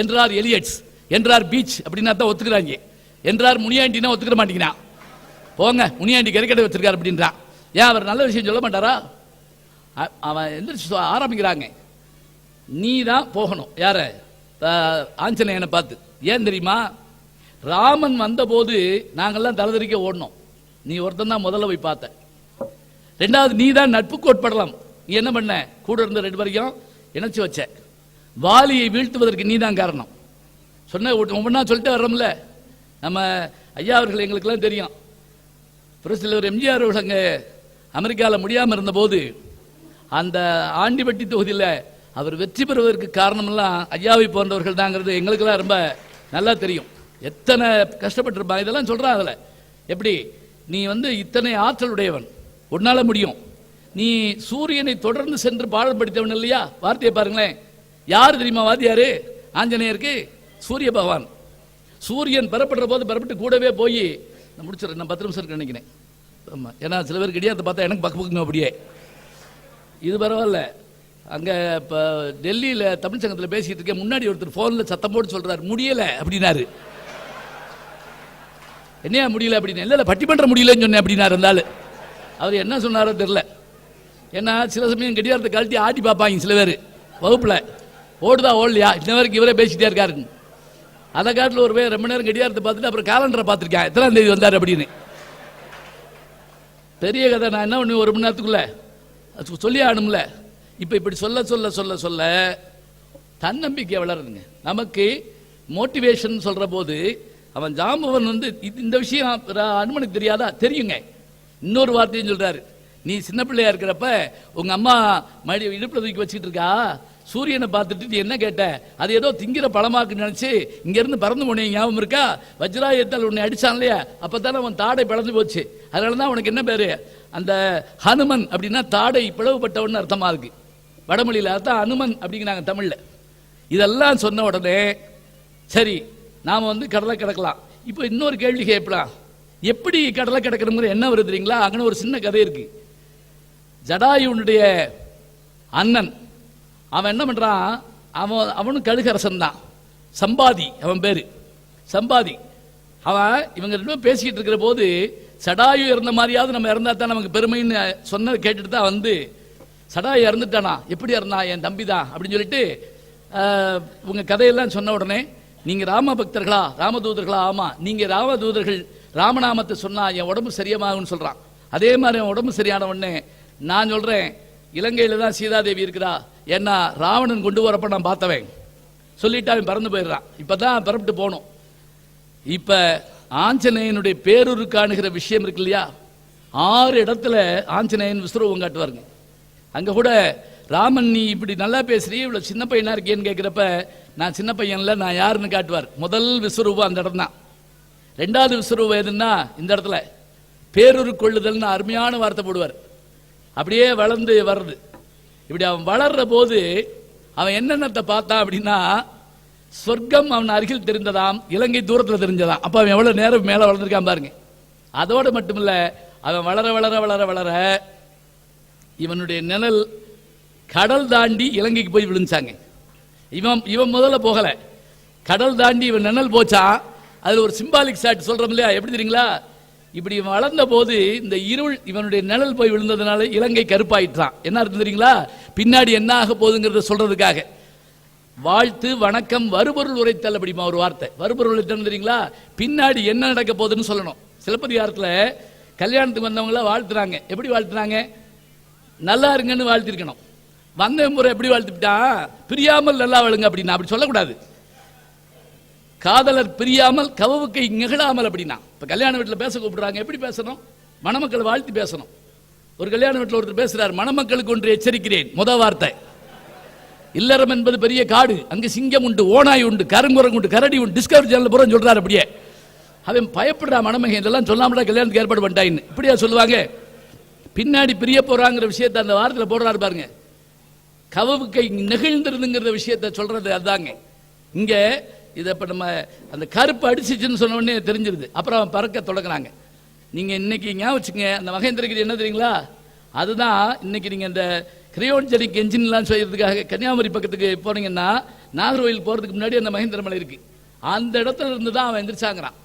என்றார் எலியட்ஸ், என்றார் பீச் அப்படின்னா தான் ஒத்துக்கிறாங்க. என்றார் முனியாண்டினா ஒத்துக்கிற மாட்டேங்கிறான். போங்க, முனியாண்டி கறிக்கடை வச்சிருக்காரு அப்படின்றான். ஏன் அவர் நல்ல விஷயம் சொல்ல மாட்டாரா? அவன் எந்திரிச்சு ஆரம்பிக்கிறாங்க, நீ தான் போகணும். யார? ஆஞ்சநேயனை பார்த்து. ஏன் தெரியுமா? ராமன் வந்தபோது நாங்கள்லாம் தலைதறிக்க ஓடணும், நீ ஒருத்தன் தான் முதல்ல போய் பார்த்த. 2வது, நீ தான் நட்புக்கு உட்படலாம். நீ என்ன பண்ண? கூட இருந்த 2 பேரையும் இணைச்சு வச்ச. வாலியை வீழ்த்துவதற்கு நீ தான் காரணம். சொன்ன ஒவ்வொன்றா சொல்லிட்டு வர்றோம்ல. நம்ம ஐயா அவர்கள் எங்களுக்கெல்லாம் தெரியும். பிரசிடர் எம்ஜிஆர் அவர்கள் அங்கே அமெரிக்காவில் முடியாமல் இருந்தபோது அந்த ஆண்டிபட்டி தொகுதியில் அவர் வெற்றி பெறுவதற்கு காரணமெல்லாம் ஐயாவை போன்றவர்கள் தாங்கிறது எங்களுக்கெல்லாம் ரொம்ப நல்லா தெரியும். எத்தனை கஷ்டப்பட்டிருப்பாங்க இதெல்லாம் சொல்கிறான். அதில் எப்படி நீ இத்தனை ஆற்றல் உடையவன், உன்னால முடியும், நீ சூரியனை தொடர்ந்து சென்று பாடல் படித்தவன் இல்லையா? வார்த்தையை பாருங்களேன். யார் தெரியுமா வாத்தியாரு ஆஞ்சநேயருக்கு? சூரிய பகவான். சூரியன் பெறப்படுற போது பெறப்பட்டு கூடவே போய் நான் முடிச்சிடறேன், நான் 10 நிமிஷம் நினைக்கிறேன். ஆமாம், ஏன்னா சில பேருக்கு கிடையாது பார்த்தா எனக்கு பக்கம் அப்படியே. இது பரவாயில்ல. அங்கே இப்போ டெல்லியில் தமிழ் சங்கத்தில் பேசிகிட்டு இருக்கேன், முன்னாடி ஒருத்தர் ஃபோனில் சத்தம் போட்டு சொல்கிறார் முடியலை அப்படின்னாரு. என்னையா முடியல அப்படின்னு? இல்லை பட்டிமன்றம் முடியலன்னு சொன்னேன் அப்படின்னாரு. இருந்தாலும் அவர் என்ன சொன்னாரோ தெரில. ஏன்னா சில சமயம் கெட்டியாரத்தை கழட்டி ஆட்டி பார்ப்பாங்க சில பேர் வகுப்பில், ஓடுதா ஓடலையா இன்ன வரைக்கும் இவரே பேசிட்டே இருக்காருன்னு. அதை காட்டில் ஒரு பேர் ரொம்ப நேரம் கெட்டியாரத்தை பார்த்துட்டு அப்புறம் காலண்டரை பார்த்துருக்கேன் எத்தனாம் தேதி வந்தார் அப்படின்னு. பெரிய கதை. நான் என்ன ஒன்று 1 மணி நேரத்துக்குள்ள சொல்லி ஆகணும்ல. இப்போ இப்படி சொல்ல சொல்ல சொல்ல சொல்ல தன்னம்பிக்கை வளருதுங்க. நமக்கு மோட்டிவேஷன் சொல்கிற போது அவன் ஜாம்பவன் இந்த விஷயம் அனுமனுக்கு தெரியாதா? தெரியுங்க. இன்னொரு வார்த்தையும் சொல்றாரு, நீ சின்ன பிள்ளையா இருக்கிறப்ப உங்க அம்மா மடி இடுப்புல தூக்கி வச்சுட்டு இருக்கா, சூரியனை பார்த்துட்டு நீ என்ன கேட்ட? அது ஏதோ திங்கிற பழமாக்கு நினைச்சு இங்க இருந்து பறந்து போனே ஞாபகம் இருக்கா? வஜ்ராயத்தால் உன்னை அடிச்சான் இல்லையா, அப்பதானே அவன் தாடை பிளந்து போச்சு. அதனாலதான் உனக்கு என்ன பேரு? அந்த ஹனுமன் அப்படின்னா தாடை பிளவுபட்டவன் அர்த்தமா இருக்கு வடமொழியில. அர்த்தம் ஹனுமன் அப்படிங்கிறாங்க தமிழ்ல. இதெல்லாம் சொன்ன உடனே சரி நாம கடலை கிடக்கலாம். இப்போ இன்னொரு கேள்வி கேட்கலாம், எப்படி கடலை கிடக்கணுங்கிற என்ன வருது தெரியுங்களா? அங்கே ஒரு சின்ன கதை இருக்கு. ஜடாயுனுடைய அண்ணன் அவன் என்ன பண்றான், அவனும் கழுகரசன் தான், சம்பாதி அவன் பேரு. சம்பாதி அவன் இவங்க 2 பேரும் பேசிக்கிட்டு இருக்கிற போது சடாயு இறந்த மாதிரியாவது நம்ம இறந்தா தான் நமக்கு பெருமைன்னு சொன்னதை கேட்டுட்டு தான் சடாயு இறந்துட்டானா, எப்படி இறந்தா? என் தம்பி தான் அப்படின்னு சொல்லிட்டு உங்க கதையெல்லாம் சொன்ன உடனே நீங்க ராம பக்தர்களா, ராமதூதர்களா? ஆமா. நீங்க ராமதூதர்கள், ராமநாமத்தை சொன்னா என் உடம்பு சரியாமாகும்னு சொல்றான். அதே மாதிரி என் உடம்பு சரியான உடனே நான் சொல்றேன், இலங்கையில தான் சீதாதேவி இருக்கிறா, ஏன்னா ராவணன் கொண்டு வரப்ப நான் பார்த்தவன் சொல்லிட்டு அவன் பறந்து போயிடுறான். இப்பதான் பரப்பிட்டு போகணும். இப்ப ஆஞ்சநேயனுடைய பேரூரு காணுகிற விஷயம் இருக்கு இல்லையா, 6 இடத்துல ஆஞ்சநேயன் விஸ்வரூபம் காட்டுவாருங்க. அங்க கூட ராமன் நீ இப்படி நல்லா பேசுறிய, இவ்வளவு சின்ன பையனா இருக்கேன்னு கேட்கிறப்ப நான் சின்ன பையன்ல நான் யாருன்னு காட்டுவார். முதல் விஸ்வரூபம் அந்த இடம் தான். 2வது விஸ்வரூபம் எதுன்னா இந்த இடத்துல பேரூரு கொள்ளுதல்னு அருமையான வார்த்தை போடுவார். அப்படியே வளர்ந்து வர்றது. இப்படி அவன் வளர்ற போது அவன் என்னென்னத்தை பார்த்தான் அப்படின்னா, சொர்க்கம் அவன் அருகில் தெரிந்ததாம், இலங்கை தூரத்தில் தெரிஞ்சதாம். அப்ப அவன் எவ்வளவு நேரம் மேல வளர்ந்துருக்கான் பாருங்க. அதோடு மட்டுமில்ல, அவன் வளர வளர வளர வளர இவனுடைய நிழல் கடல் தாண்டி இலங்கைக்கு போய் விழுந்தாங்க. இவன் முதல்ல போகல, கடல் தாண்டி இவன் நிழல் போச்சான். அதுல ஒரு சிம்பாலிக் ஷாட் சொல்றோம் இல்லையா, எப்படி தெரியுங்களா? இப்படி வளர்ந்த போது இந்த இருள் இவனுடைய நிழல் போய் விழுந்ததுனால இலங்கை கருப்பாயிட்டான். என்ன அர்த்தம் தெரியுங்களா? பின்னாடி என்ன ஆக போகுதுங்கிறத சொல்றதுக்காக. வாழ்த்து வணக்கம் வருபொருள் உரைத்தல் அப்படிமா ஒரு வார்த்தை. வருபொருள் உரைத்தல் தெரியுங்களா? பின்னாடி என்ன நடக்க போகுதுன்னு சொல்லணும். சிலப்பதிகாரத்துல கல்யாணத்துக்கு வந்தவங்கள வாழ்த்துறாங்க. எப்படி வாழ்த்துறாங்க? நல்லா இருங்கன்னு வாழ்த்திருக்கணும். வந்த முறை எப்படி வாழ்த்துட்டா, பிரியாமல் நல்லா வாழுங்க அப்படின்னா அப்படி சொல்லக்கூடாது. காதலர் பிரியாமல் கவவுக்கை நிகழாமல் அப்படின்னா. இப்ப கல்யாண வீட்டில் பேச கூப்பிடுறாங்க, எப்படி பேசணும்? மணமக்களை வாழ்த்தி பேசணும். ஒரு கல்யாண வீட்டில் ஒருத்தர் பேசுறாரு, மணமக்களுக்கு ஒன்று எச்சரிக்கிறேன். முத வார்த்தை, இல்லறம் என்பது பெரிய காடு, அங்கு சிங்கம் உண்டு, ஓனாய் உண்டு, கருங்குரங்கு உண்டு, கரடி உண்டு. டிஸ்கவரி சேனல் பூரா சொல்றாரு. அப்படியே அவன் பயப்படுறா, மணமகன் இதெல்லாம் சொல்லாமல கல்யாணத்துக்கு ஏற்பாடு பண்ணிட்டாயின்னு. இப்படியா சொல்லுவாங்க? பின்னாடி பிரிய போறாங்கிற விஷயத்தை அந்த வாரத்தில் போடுறாரு பாருங்க. கவவுக்கை நெகிழ்ந்திருந்துங்கிற விஷயத்தை சொல்றது அதாங்க. இங்க இதை இப்ப நம்ம அந்த கருப்பு அடிச்சிச்சுன்னு சொன்ன உடனே தெரிஞ்சிருது. அப்புறம் அவன் பறக்க தொடங்குறாங்க. நீங்க இன்னைக்கு ஞாபகம் வச்சுங்க, அந்த மகேந்திரகிரி என்ன தெரியுங்களா? அதுதான் இன்னைக்கு நீங்க இந்த கிரையோன்ஜெனிக் என்ஜின்லாம் செய்யறதுக்காக கன்னியாகுமரி பக்கத்துக்கு போனீங்கன்னா, நாகர்கோவில் போறதுக்கு முன்னாடி அந்த மகேந்திர மலை இருக்கு. அந்த இடத்துல இருந்து தான் அவன் எந்திரிச்சாங்கிறான்.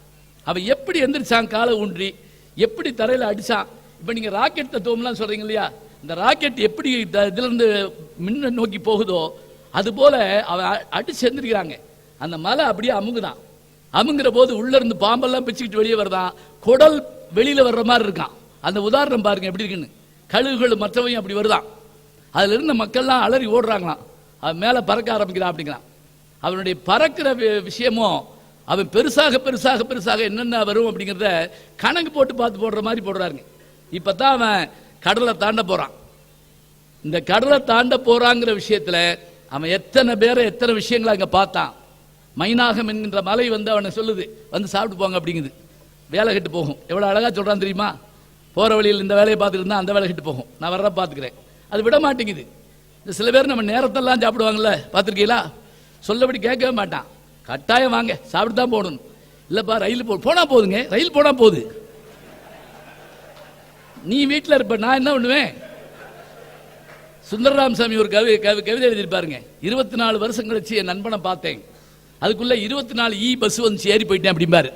அவன் எப்படி எந்திரிச்சான்? காலை ஊன்றி எப்படி தரையில அடிச்சான். இப்ப நீங்க ராக்கெட் தத்துவம்லாம் சொல்றீங்க இல்லையா, இந்த ராக்கெட் எப்படி இதுல இருந்து மின்ன நோக்கி போகுதோ அது போல அவன் அடிச்சு எந்திரிக்கிறாங்க. அந்த மலை அப்படியே அமுங்குதான். அமுங்குற போது உள்ள இருந்து பாம்பெல்லாம் பிச்சுக்கிட்டு வெளியே வருதான், குடல் வெளியில வர்ற மாதிரி இருக்கான். அந்த உதாரணம் பாருங்க எப்படி இருக்குன்னு. கழுகுகள் மற்றவையும் அப்படி வருதான். அதுல இருந்த மக்கள்லாம் அலறி ஓடுறாங்களாம். அவன் மேல பறக்க ஆரம்பிக்கிறான் அப்படிங்கிறான். அவனுடைய பறக்கிற விஷயமும் அவன் பெருசாக பெருசாக பெருசாக என்னென்ன வரும் அப்படிங்கிறத கணக்கு போட்டு பார்த்து போடுற மாதிரி போடுறாருங்க. இப்பதான் அவன் கடலை தாண்ட போறான். இந்த கடலை தாண்ட போறாங்கிற விஷயத்துல அவன் எத்தனை பேரை எத்தனை விஷயங்களை அங்க பார்த்தான். மைனாகம் என்கின்ற மலை வந்து அவனை சொல்லுது, வந்து சாப்பிட்டு போங்க அப்படிங்குது. வேலை கெட்டு போகும். எவ்வளவு அழகா சொல்றான் தெரியுமா? போற வழியில் இந்த வேலையை பார்த்துட்டு இருந்தா அந்த வேலை கெட்டு போகும், நான் வர்ற பார்த்துக்கிறேன். அது விட மாட்டேங்குது. இந்த சில பேர் நம்ம நேரத்தெல்லாம் சாப்பிடுவாங்கல்ல, பார்த்துருக்கீங்களா? சொல்லபடி கேட்கவே மாட்டான். கட்டாயம் வாங்க சாப்பிட்டு தான் போகணும். இல்லப்பா ரயில் போனா போதுங்க, ரயில் போனா போகுது. நீ வீட்டில் இருப்ப, நான் என்ன பண்ணுவேன்? சுந்தரராமசாமி ஒரு கவிதை எழுதியிருப்பாருங்க. 24 வருஷம் கழிச்சு என் நண்பனை பார்த்தேன், அதுக்குள்ள 24 பஸ் வந்து ஏறி போயிட்டேன் அப்படிம்பாரு.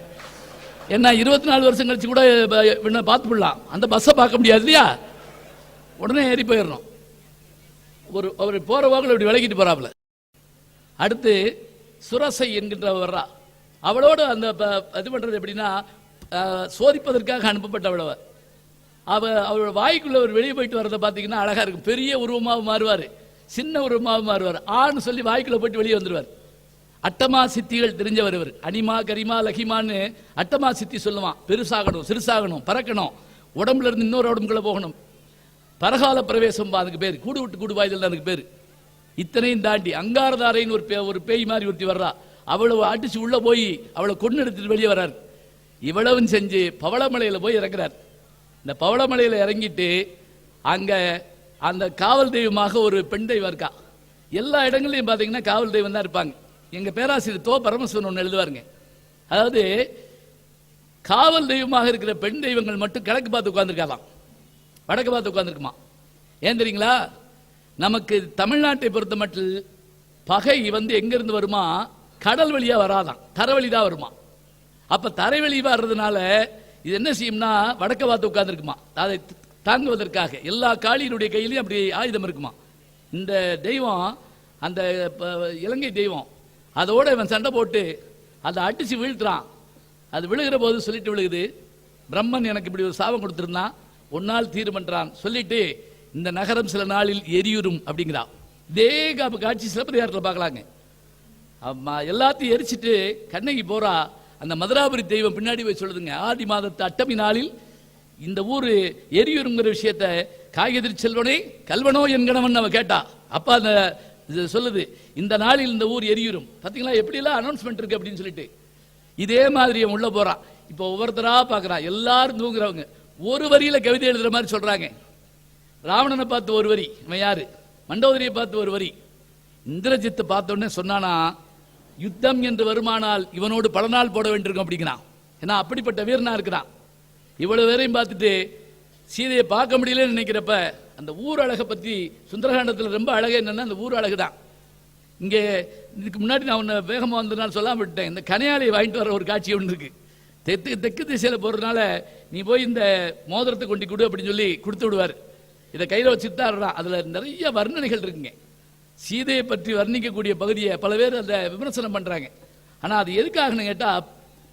என்ன 24 வருஷம் கழிச்சு கூட பார்த்து விடலாம், அந்த பஸ்ஸை பார்க்க முடியாது இல்லையா? உடனே ஏறி போயிடணும். அவர் போற வாக்கில் இப்படி விலகிட்டு போறாப்புல. அடுத்து சுரசை என்கின்ற வர்றா, அவளோட அந்த இது பண்றது எப்படின்னா, சோதிப்பதற்காக அனுப்பப்பட்டவளவர். அவரோட வாய்க்குள்ள ஒரு வெளியே போயிட்டு வரதை பார்த்தீங்கன்னா அழகா இருக்கும். பெரிய உருவமாக மாறுவார், சின்ன உருவமாக மாறுவார். ஆன்னு சொல்லி வாய்க்குள்ள போயிட்டு வெளியே வந்துடுவார். அட்டமா சித்திகள் தெரிஞ்சவர் இவர். அனிமா கரிமா லகிமான்னு அட்டமா சித்தி சொல்லுவான். பெருசாகணும், சிறுசாகணும், பறக்கணும், உடம்புல இருந்து இன்னொரு உடம்புக்குள்ள போகணும். பரகால பிரவேசம் அதுக்கு பேர். கூடு விட்டு கூடு வாய்தல் அதுக்கு பேர். இத்தனையும் தாண்டி அங்காரதாரைன்னு ஒரு பேய் மாதிரி ஒருத்தி வர்றா. அவ்வளவு அடிச்சு உள்ள போய் அவளை கொண்டு எடுத்துட்டு வெளியே வர்றார். இவ்வளவும் செஞ்சு பவளமலையில போய் இறங்குறார். இந்த பவளமலையில இறங்கிட்டு அங்க அந்த காவல் தெய்வமாக ஒரு பெண் தெய்வம் இருக்கா. எல்லா இடங்களையும் பார்த்தீங்கன்னா காவல் தெய்வம் தான் இருப்பாங்க. எங்க பேராசிரியர் தோ பரமசிவன் ஒன்று எழுதுவாருங்க. அதாவது காவல் தெய்வமாக இருக்கிற பெண் தெய்வங்கள் மட்டும் கிழக்கு பார்த்து உட்கார்ந்துருக்கலாம், வடக்கு பார்த்து உட்கார்ந்துருக்குமா. ஏன் தெரியுங்களா? நமக்கு தமிழ்நாட்டை பொறுத்த மட்டும் பகை வந்து எங்கிருந்து வருமா? கடல் வழியா வராதான், தரவழி தான் வருமா. அப்ப தரைவழி வர்றதுனால இது என்ன செய்யும்னா வடக்க பார்த்து உட்கார்ந்துருக்குமா. அதை தாங்குவதற்காக எல்லா காளியினுடைய கையிலையும் அப்படி ஆயுதம் இருக்குமா. இந்த தெய்வம் அந்த இலங்கை தெய்வம், அதோட இவன் சண்டை போட்டு அதை அடிச்சு வீழ்த்துறான். அது விழுகிற போது சொல்லிட்டு விழுகுது, பிரம்மன் எனக்கு இப்படி ஒரு சாபம் கொடுத்திருந்தான், ஒன்னால் தீர்மன்றான் சொல்லிட்டு இந்த நகரம் சில நாளில் எரியுறும் அப்படிங்கிறா. இதே காட்சி சிலப்பதிகாரத்தில் பார்க்கலாங்க. எல்லாத்தையும் எரிச்சிட்டு கண்ணகி போறா. அந்த மதுராபுரி தெய்வம் பின்னாடி போய் சொல்லுதுங்க, ஆடி மாதத்து அட்டமி நாளில் இந்த ஊர் எரியுறுங்கிற விஷயத்த காய்கறி செல்வனே கல்வனோ என்கணவன் அவ கேட்டா. அப்பா அந்த சொல்லுது, இந்த நாளில் இந்த ஊர் எரியுறும். பார்த்தீங்களா எப்படியெல்லாம் அனௌன்ஸ்மெண்ட் இருக்கு அப்படின்னு சொல்லிட்டு. இதே மாதிரி உள்ள போறான். இப்போ ஒவ்வொருத்தரா பார்க்கறான். எல்லாரும் தூங்குறவங்க ஒரு வரியில கவிதை எழுதுற மாதிரி சொல்றாங்க. ராவணனை பார்த்து ஒரு வரி, இவன் யாரு? மண்டோதரியை பார்த்து ஒரு வரி. இந்திரஜித்தை பார்த்த உடனே சொன்னானா, யுத்தம் என்று வருமானால் இவனோடு பல நாள் போட வேண்டியிருக்கும் அப்படிங்கிறான். ஏன்னா அப்படிப்பட்ட வீரனா இருக்கிறான். இவ்வளவு பேரையும் பார்த்துட்டு சீதையை பார்க்க முடியலன்னு நினைக்கிறப்ப அந்த ஊர் அழகை பத்தி சுந்தரகாண்டத்தில் ரொம்ப அழகா என்னன்னா அந்த ஊர் அழகு தான். இங்கே இதுக்கு முன்னாடி நான் ஒன்று வேகமாக வந்ததுனால சொல்லாம விட்டேன். இந்த கனையாளியை வாங்கிட்டு வர ஒரு காட்சி ஒன்று இருக்கு. தெற்கு திசையில போறதுனால நீ போய் இந்த மோதிரத்தை கொண்டு கொடு அப்படின்னு சொல்லி கொடுத்து விடுவார். இதை கையில் வச்சுட்டு தான் அதுல நிறைய வர்ணனைகள் இருக்குங்க. சீதையை பற்றி வர்ணிக்கக்கூடிய பகுதியை பல பேர் அதை விமர்சனம் பண்றாங்க. ஆனா அது எதுக்காகன்னு கேட்டா,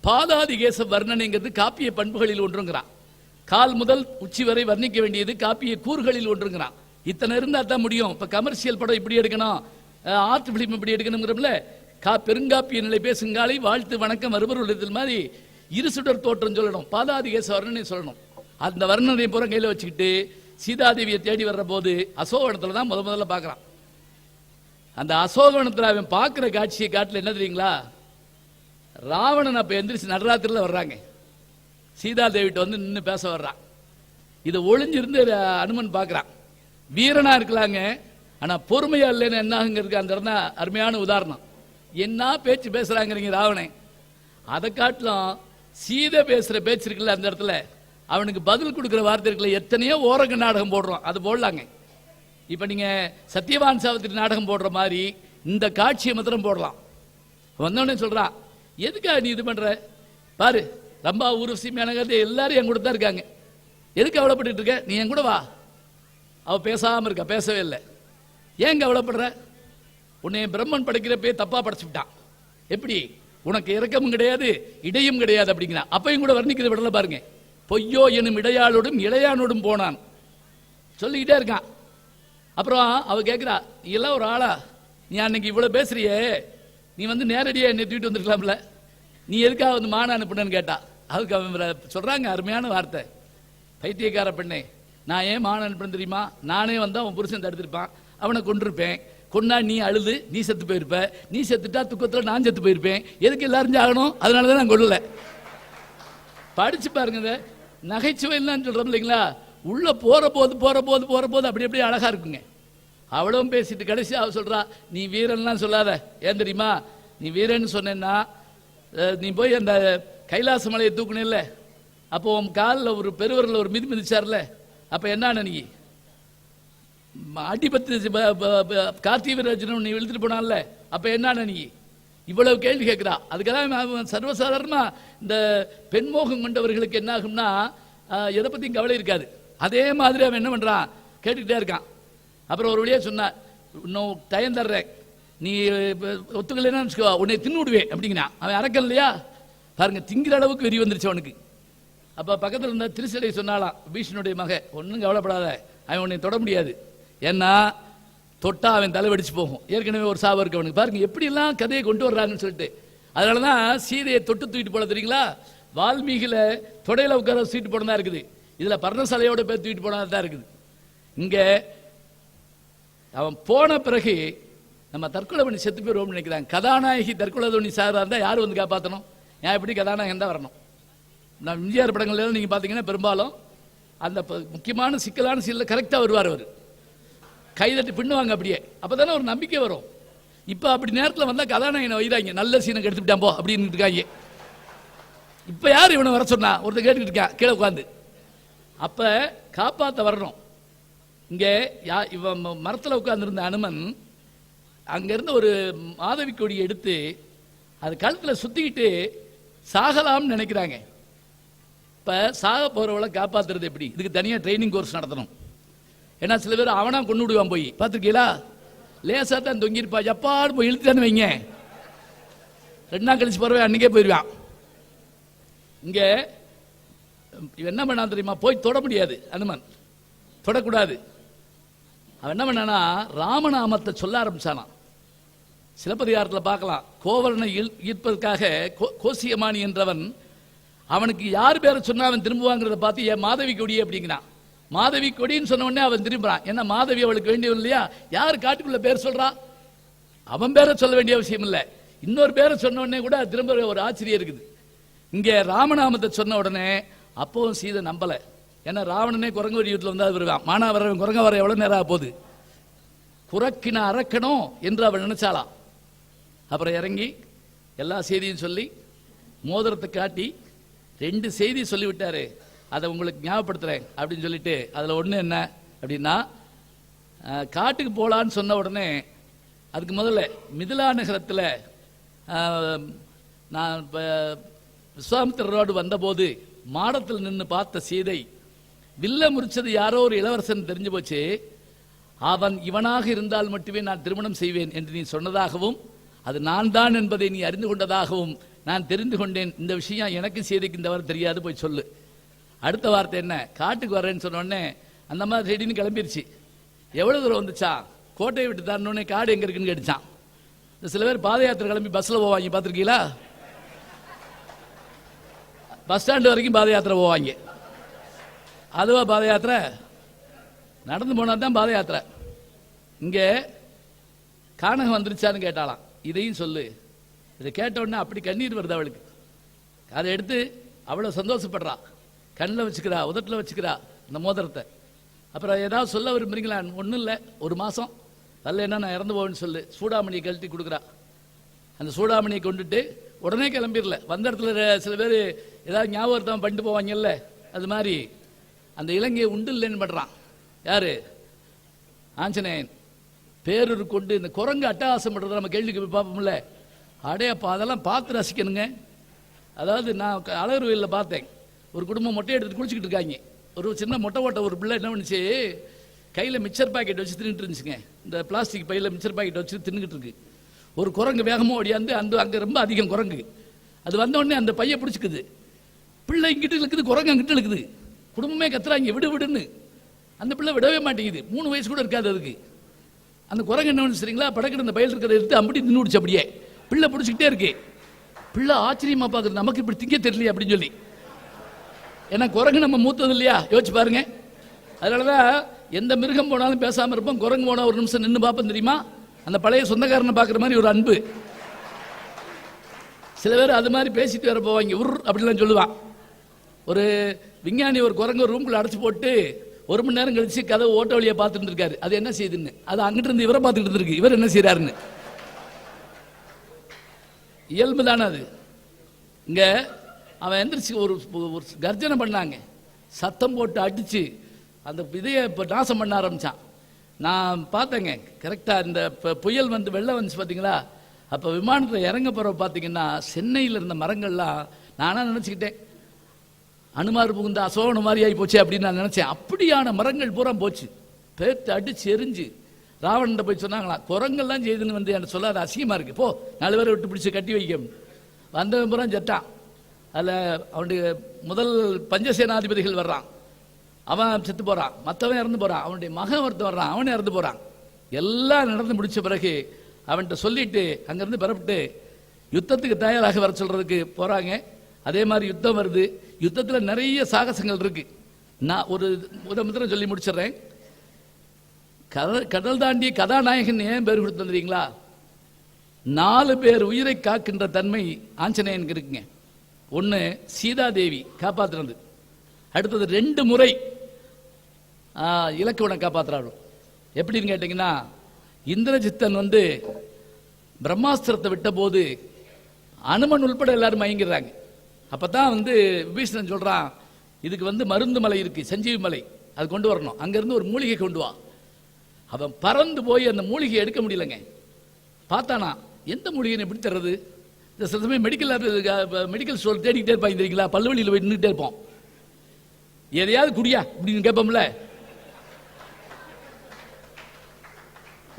பாதாதிகேச வர்ணனைங்கிறது காப்பிய பண்புகளில் ஒன்றுங்கிறான். கால் முதல் உச்சி வரை வர்ணிக்க வேண்டியது காப்பிய கூறுகளில் ஒன்றுங்கிறான். இத்தனை இருந்தா தான் முடியும். இப்ப கமர்ஷியல் படம் இப்படி எடுக்கணும், ஆர்ட் பிலிம் இப்படி எடுக்கணுங்கிறப்பல பெருங்காப்பிய நிலை பேசுங்காலை வாழ்த்து வணக்கம் வருபொருள் மாதிரி இருசுடர் தோற்றம் சொல்லணும், பாதாதிகேச வர்ணனை சொல்லணும். அந்த வர்ணனை பூரா கையில வச்சுக்கிட்டு சீதாதேவியை தேடி வர்ற போது அசோகவனத்துல தான் முதல்ல பார்க்கறான். அந்த அசோகவனத்தில் அவன் பார்க்கிற காட்சியை காட்டில் என்ன தெரியுங்களா? ராவணன் அப்ப எந்திரிச்சு நடராத்திரில வர்றாங்க. சீதாதேவிட்ட வந்து நின்று பேச வர்றான். இதை ஒளிஞ்சிருந்து அனுமன் பார்க்கறான். வீரனா இருக்கலாங்க, ஆனா பொறுமையா இல்லைன்னு என்ன ஆகுங்கிறதுக்கு அந்த இடத்துல அருமையான உதாரணம். என்ன பேச்சு பேசுறாங்கிறீங்க ராவணன். அதை காட்டிலும் சீதை பேசுற பேச்சு இருக்குல்ல, அந்த இடத்துல அவனுக்கு பதில் கொடுக்கிற வார்த்தை இருக்குல்ல, எத்தனையோ ஓரங்க நாடகம் போடுறோம், அது போடலாங்க. இப்ப நீங்க சத்யவான் சாவித்திரி நாடகம் போடுற மாதிரி இந்த காட்சியை மாத்திரம் போடலாம். வந்தோடனே சொல்றான், எதுக்காக நீ இது பண்ற பாரு, ரம்பா ஊர்வசி மேனகத்தை எல்லாரும் என் கூட தான் இருக்காங்க, எதுக்கு கவலைப்பட்டு இருக்க? நீ என் கூட வா. அவ பேசாம இருக்கா, பேசவே இல்லை. ஏன் கவலைப்படுற? உன்னை பிரம்மன் படைக்கிறப்பே தப்பா படைச்சுட்டான். எப்படி? உனக்கு இறக்கமும் கிடையாது இடையும் கிடையாது அப்படிங்கிறான். அப்பையும் கூட வர்ணிக்கிறது விடல பாருங்க. பொய்யோ எனும் இடையாளோடும் இளையானோடும் போனான் சொல்லிக்கிட்டே இருக்கான். அப்புறம் அவ கேட்கிறா, நீ எல்லாம் ஒரு ஆளா? நீ அன்னைக்கு இவ்வளவு பேசுறியே, நீ வந்து நேரடியா என்னை தூக்கிட்டு வந்துருக்கலாம்ல, நீ எதுக்காக வந்து மான அனுப்புனன்னு கேட்டா. அதுக்கு அவன் சொல்றாங்க அருமையான வார்த்தை, பைத்தியக்கார பெண்ணே, நான் ஏன் மான அனுப்புறேன் தெரியுமா? நானே வந்தா அவன் புருஷன் தடுத்திருப்பான், அவனை கொண்டிருப்பேன். கொண்டா நீ அழுது நீ செத்து போயிருப்ப, நீ செத்துட்டா துக்கத்தில் நான் செத்து போயிருப்பேன். எதுக்கு எல்லாரும் ஆகணும்? அதனால தான் நான் கொள்ளல. படிச்சு பாருங்க, நகைச்சுவை சொல்றோம் இல்லைங்களா, உள்ள போற போது அப்படி அப்படியே அழகா இருக்குங்க. அவளும் பேசிட்டு கடைசி அவ சொல்றா, நீ வீரன்லாம் சொல்லாத. ஏன் தெரியுமா? நீ வீரன்னு சொன்னா நீ போய் அந்த கைலாச மலையை தூக்குனில்ல, அப்போ உன் காலில் ஒரு பெருவரில் ஒரு மிதிச்சார்ல, அப்ப என்ன நீ அடிபத்து கார்த்திகை வீரர்ஜுனன் நீ இழுத்துட்டு போனான்ல, அப்ப என்ன நீ? இவ்வளவு கேள்வி கேட்கிறா. அதுக்கெல்லாம் சர்வசாதாரணமா இந்த பெண்மோகம் கொண்டவர்களுக்கு என்ன ஆகும்னா எதை பத்தியும் கவலை இருக்காது. அதே மாதிரி அவன் என்ன பண்றான், கேட்டுக்கிட்டே இருக்கான். அப்புறம் ஒரு வழியா சொன்னா, இன்னும் டயம் தர்றேன், நீ ஒத்துக்கலைன்னா உன்னை தின்னு விடுவேன் அப்படிங்கிறான். அவன் அறக்கல் இல்லையா பாருங்க, திங்கிற அளவுக்கு வெறி வந்துருச்சு அவனுக்கு. அப்ப பக்கத்தில் இருந்த திருச்சடை சொன்னாலாம், பீஷ்மனுடைய மக, ஒன்றும் கவலைப்படாத, அவன் உன்னை தொட முடியாது, ஏன்னா தொட்டா அவன் தலை வெடிச்சு போகும். ஏற்கனவே ஒரு சாபம் இருக்கு அவனுக்கு. பாருங்க எப்படிலாம் கதையை கொண்டு வர்றாங்கன்னு சொல்லிட்டு. அதனாலதான் சீதையை தொட்டு தூக்கிட்டு போல தெரியுங்களா, வால்மீகில தொடையில உட்கார சீட்டு போனதா இருக்குது, இதுல பர்ணசாலையோட பேர் தூக்கிட்டு போனதான் இருக்குது. இங்க அவன் போன பிறகு நம்ம தற்கொலை பண்ணி செத்து போயிருவோம்னு நினைக்கிறாங்க. கதாநாயகி தற்கொலை பண்ணி சாரா இருந்தா யாரு வந்து காப்பாற்றணும்? ஏன் எப்படி கதாநாயகன் தான் வரணும்? நான் எம்ஜிஆர் படங்கள்ல நீங்க பாத்தீங்கன்னா பெரும்பாலும் அந்த முக்கியமான சிக்கலான சீன்ல கரெக்டா வருவார். அவர் கைதட்டி பின்னுவாங்க, அப்படியே அப்பதானே ஒரு நம்பிக்கை வரும். இப்ப அப்படி நேரத்தில் வந்தா கதாநாயகனை வைறாங்க, நல்ல சீனை எடுத்துட்டான் போ அப்படின்னு இருக்காங்க. இப்ப யார் இவனை வர சொன்னா? ஒருத்தர் கேட்டுக்கிட்டு இருக்கான் கீழே உட்காந்து. அப்ப காப்பாத்த வரணும். இங்க இவன் மரத்தில் உட்கார்ந்துருந்த அனுமன் அங்கிருந்து ஒரு மாதவி கொடியை எடுத்து அது கழுத்துல சுத்திக்கிட்டு சாகலாம்னு நினைக்கிறாங்க. இப்ப சாக போறவளை காப்பாத்துறது எப்படி? இதுக்கு தனியா ட்ரைனிங் கோர்ஸ் நடத்தணும். ஏன்னா சில பேர் அவனா கொண்டு விடுவான் போய், பார்த்துருக்கீங்களா? லேசா தான் தொங்கிருப்பா, எப்பாடு போய் இழுத்துட்டான்னு வைங்க, 2 நாள் கழிச்சு போறவே அன்னைக்கே போயிடுவான். இங்க என்ன பண்ணா தெரியுமா? போய் தொட முடியாது, அனுமன் தொடக்கூடாது. அவன் என்ன பண்ணானா, ராமநாமத்தை சொல்ல ஆரம்பிச்சானா. சிலப்பதிகாரத்தில் பார்க்கலாம், கோவலனை ஈர்ப்பதற்காக கோசியமானி என்றவன் அவனுக்கு யார் பேரை சொன்னா அவன் திரும்புவாங்கிறத பார்த்து என் மாதவி கொடி அப்படிங்கிறான். மாதவி கொடின்னு சொன்ன உடனே அவன் திரும்புறான். ஏன்னா மாதவி அவளுக்கு வேண்டியவன் இல்லையா? யார் காட்டுக்குள்ள பேர் சொல்றா? அவன் பேரை சொல்ல வேண்டிய அவசியம் இல்லை, இன்னொரு பேரை சொன்ன உடனே கூட திரும்ப ஒரு ஆச்சரியம் இருக்குது. இங்க ராமநாமத்தை சொன்ன உடனே அப்பவும் சீதை நம்பல. ஏன்னா ராவணனே குரங்கு வடிவத்தில் வந்தா வருவான், மானா வர குரங்க வர எவ்வளவு நேரம் போகுது, குரக்கின அரக்கணும் என்று அவள் நினைச்சாலாம். அப்புறம் இறங்கி எல்லா செய்தியும் சொல்லி மோதிரத்தை காட்டி 2 செய்தி சொல்லிவிட்டாரு, அதை உங்களுக்கு ஞாபகப்படுத்துறேன் அப்படின்னு சொல்லிட்டு, அதுல ஒண்ணு என்ன அப்படின்னா, காட்டுக்கு போலான்னு சொன்ன உடனே அதுக்கு முதல்ல மிதிலா நகரத்தில் நான் விஸ்வாமித்திரரோடு வந்தபோது மாடத்தில் நின்று பார்த்த சீதை வில்ல முறிச்சது யாரோ ஒரு இளவரசன் தெரிஞ்சு போச்சு, அவன் இவனாக இருந்தால் மட்டுமே நான் திருமணம் செய்வேன் என்று நீ சொன்னதாகவும், அது நான் தான் என்பதை நீ அறிந்து கொண்டதாகவும் நான் தெரிந்து கொண்டேன். இந்த விஷயம் எனக்கு சீதைக்கு இந்த வாரம் தெரியாது, போய் சொல்லு. அடுத்த வார்த்தை என்ன, காட்டுக்கு வரேன்னு சொன்ன உடனே அந்த மாதிரி ரெடின்னு கிளம்பிருச்சு. எவ்வளவு தூரம் வந்துச்சா? கோட்டையை விட்டு தாண்டோடனே காடு எங்க இருக்குன்னு கேட்டுச்சான். சில பேர் பாத யாத்திரை கிளம்பி பஸ்ல போவாங்க, பார்த்துருக்கீங்களா? பஸ் ஸ்டாண்டு வரைக்கும் பாத யாத்திரை போவாங்க. அதுவா பாத யாத்திரை? நடந்து போனா தான் பாத யாத்திரை. இங்க கானகம் வந்துருச்சான்னு கேட்டாலாம். இதையும் சொல்லு. இதை கேட்ட உடனே அப்படி கண்ணீர் வருது அவளுக்கு. அதை எடுத்து அவ்வளவு சந்தோஷப்படுறா, கண்ணில் வச்சுக்கிறா, உதட்டில் வச்சுக்கிறா இந்த மோதிரத்தை. அப்புறம் ஏதாவது சொல்ல விரும்புறீங்களா? ஒன்றும் இல்லை, 1 மாசம் அல்ல என்ன நான் இறந்து போவேன்னு சொல்லு. சூடாமணியை கழட்டி கொடுக்குறா. அந்த சூடாமணியை கொண்டுட்டு உடனே கிளம்பிடல. வந்த இடத்துல சில பேர் ஏதாவது ஞாபகம் பண்ணிட்டு போவாங்கல்ல, அது மாதிரி அந்த இலங்கையை உண்டு இல்லைன்னு பண்றான். யாரு? ஆஞ்சநேயன். பேரூர் கொண்டு இந்த குரங்கு அட்டகாசம் பண்றத நம்ம கேள்விக்கு போய் பார்ப்போம்ல, அடையப்பா அதெல்லாம் பார்த்து ரசிக்கணுங்க. அதாவது நான் அழகர்வயலில் பார்த்தேன், ஒரு குடும்பம் மொட்டை எடுத்துட்டு குளிச்சுக்கிட்டு இருக்காங்க. ஒரு சின்ன மொட்டை ஓட்ட ஒரு பிள்ளை என்ன பண்ணுச்சு, கையில் மிக்சர் பாக்கெட் வச்சு தின்னுட்டு இருந்துச்சுங்க. இந்த பிளாஸ்டிக் பையில் மிக்சர் பாக்கெட் வச்சு தின்னுக்கிட்டு இருக்கு. ஒரு குரங்கு வேகமாக ஓடியாந்து அங்கே ரொம்ப அதிகம் குரங்கு. அது வந்த உடனே அந்த பையை பிடிச்சிக்குது. பிள்ளை இங்கிட்டு இழுக்குது, குரங்கு அங்கிட்டு இழுக்குது. குடும்பமே கத்துறாங்க விடு விடுன்னு. அந்த பிள்ளை விடவே மாட்டேங்குது. 3 வயசு கூட இருக்காது அதுக்கு. அந்த குரங்கு என்ன பண்ணு சரிங்களா, படக்கிற அந்த பையில் இருக்கிறத எடுத்து அப்படி நின்று விடுச்சு. அப்படியே பிள்ளை பிடிச்சிக்கிட்டே இருக்கு. பிள்ளை ஆச்சரியமா பார்க்குறது, நமக்கு இப்படி திங்க தெரியலையே அப்படின்னு சொல்லி. ஏன்னா குரங்கு நம்ம மூத்தது இல்லையா, யோசிச்சு பாருங்க. அதனாலதான் எந்த மிருகம் போனாலும் பேசாம இருப்போம், குரங்கு போனா ஒரு நிமிஷம் நின்று பார்ப்போம் தெரியுமா, அந்த பழைய சொந்தக்காரனை பார்க்குற மாதிரி ஒரு அன்பு. சில பேர் அது மாதிரி பேசிட்டு வர போவாங்க, உர் அப்படிலாம் சொல்லுவான். ஒரு விஞ்ஞானி ஒரு குரங்கு ஒரு ரூம்குள்ள அடைச்சு போட்டு 1 மணி நேரம் கழிச்சு கதவு ஓட்ட வழியை பார்த்துட்டு இருக்காரு. அது என்ன செய்யுதுன்னு, அது அங்கிட்டு இருந்து இவரை பார்த்துட்டு இருந்திருக்கு, இவர் என்ன செய்யறாருன்னு. இயல்பு தானே அது. இங்க அவன் எந்திரிச்சு ஒரு கர்ஜனை பண்ணாங்க, சத்தம் போட்டு அடிச்சு அந்த இதைய இப்போ நாசம் பண்ண ஆரம்பிச்சான். நான் பார்த்தேங்க கரெக்டாக இந்த புயல் வந்து வெள்ளம் வந்துச்சு பார்த்தீங்களா, அப்போ விமானத்தில் இறங்க போகிற பார்த்தீங்கன்னா சென்னையில் இருந்த மரங்கள்லாம் நானாக நினச்சிக்கிட்டேன் அனுமார் புகுந்த அசோகன மாதிரி ஆகி போச்சு அப்படின்னு நான் நினச்சேன். அப்படியான மரங்கள் பூரா போச்சு, பேர்த்து அடிச்சு எரிஞ்சு. ராவணன் போய் சொன்னாங்களா, குரங்கெல்லாம் செய்துன்னு வந்து எனக்கு சொல்லாத, அசிங்கமாக இருக்கு, போ 4 பேரை விட்டு பிடிச்சி கட்டி வைக்க. வந்தவன் பூரா செட்டான். அதில் அவனுடைய முதல் பஞ்சசேனாதிபதிகள் வர்றான், அவன் செத்து போறான், மற்றவன் இறந்து போறான், அவனுடைய மகன் ஒருத்தன் வர்றான், அவன் இறந்து போறான். எல்லாம் நடந்து முடிச்ச பிறகு அவன்கிட்ட சொல்லிட்டு அங்கிருந்து பெறப்பட்டு யுத்தத்துக்கு தயாராக வர சொல்றதுக்கு போறாங்க. அதே மாதிரி யுத்தம் வருது. யுத்தத்தில் நிறைய சாகசங்கள் இருக்கு. நான் ஒரு உதாரணம் சொல்லி முடிச்சிடுறேன். கடல் தாண்டிய கதாநாயகன் ஏன் பேர் கொடுத்து வந்துறீங்களா, 4 பேர் உயிரை காக்கின்ற தன்மை ஆஞ்சநேயனுக்கு இருக்குங்க. ஒன்று சீதாதேவி காப்பாற்றுறது, அடுத்தது 2 முறை இலக்குவனை காப்பாற்றுறாள். எப்படின்னு கேட்டீங்கன்னா, இந்திரஜித்தன் வந்து பிரம்மாஸ்திரத்தை விட்ட போது அனுமன் உள்பட எல்லாரும் மயங்கிடுறாங்க. அப்பதான் வந்து விபீஷணன் சொல்றான், இதுக்கு வந்து மருந்து மலை இருக்கு, சஞ்சீவி மலை, அது கொண்டு வரணும், அங்கிருந்து ஒரு மூலிகை கொண்டு வா. அவன் பறந்து போய் அந்த மூலிகை எடுக்க முடியலங்க. பார்த்தானா, எந்த மூலிகை எப்படி தர்றது, இந்த சில சமயம் மெடிக்கல் ஸ்டோர் தேடிக்கிட்டே இருப்பாங்க தெரியுங்களா, பல்வழியில் போய் நின்றுட்டே இருப்போம், எதையாவது குடியா அப்படின்னு கேட்போம்ல.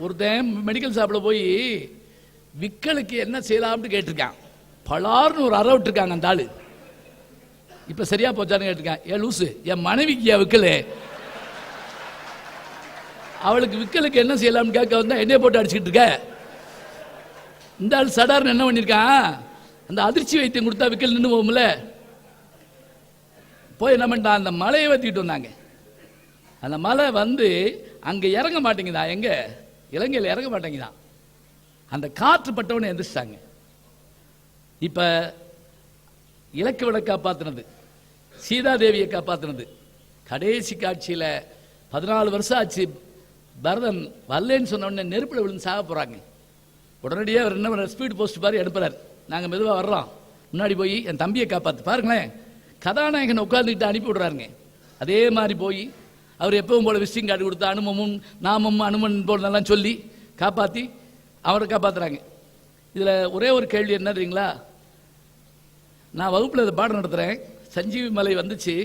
ஒருத்தன் மெடிக்கல் ஷாப்பில் போய் விக்கலுக்கு என்ன செய்யலாம்னு கேட்டிருக்கான். பலார்னு ஒரு அறை விட்டுருக்காங்க அந்த ஆளு. இப்ப சரியா போச்சான்னு கேட்டிருக்கான். ஏ லூசு, என் மனைவிக்கு விக்கலு, அவளுக்கு விக்கலுக்கு என்ன செய்யலாம்னு கேட்க வந்தா என்னைய போட்டு அடிச்சுக்கிட்டு இருக்க. இந்த ஆள் சடார்னு என்ன பண்ணிருக்கான், அந்த அதிர்ச்சி வைத்தியம் கொடுத்தா விக்கல் நின்று போகும்ல, போய் என்ன பண்ணிட்டான், அந்த மலையை வத்திக்கிட்டு வந்தாங்க. அந்த மலை வந்து அங்க இறங்க மாட்டேங்குதா, எங்க இலங்கையில் இறங்க மாட்டேங்குதான். அந்த காற்று பட்டவனை எந்திரிச்சிட்டாங்க. இப்ப இலக்குவனை காப்பாத்தினது, சீதாதேவியை காப்பாத்தினது. கடைசி காட்சியில 14 வருஷம் ஆச்சு, பரதன் வரலன்னு சொன்ன உடனே நெருப்புல விழுந்து சாக போறாங்க. உடனடியாக அவர் என்ன ஸ்பீட் போஸ்ட் மாதிரி அனுப்புறாரு, நாங்க மெதுவா வர்றோம், முன்னாடி போய் என் தம்பியை காப்பாத்து. பாருங்களேன், கதாநாயகன் உட்கார்ந்துக்கிட்டு அனுப்பி விடுறாருங்க. அதே மாதிரி போய் அவர் எப்பவும் போல விசிட்டிங் கார்டு கொடுத்து அனுமமும் நாமமும் அனுமன் போலெல்லாம் சொல்லி காப்பாற்றி அவரை காப்பாற்றுறாங்க. இதில் ஒரே ஒரு கேள்வி என்ன தெரியுங்களா, நான் வகுப்பில் இதை பாடம் நடத்துகிறேன், சஞ்சீவி மலை வந்துச்சு,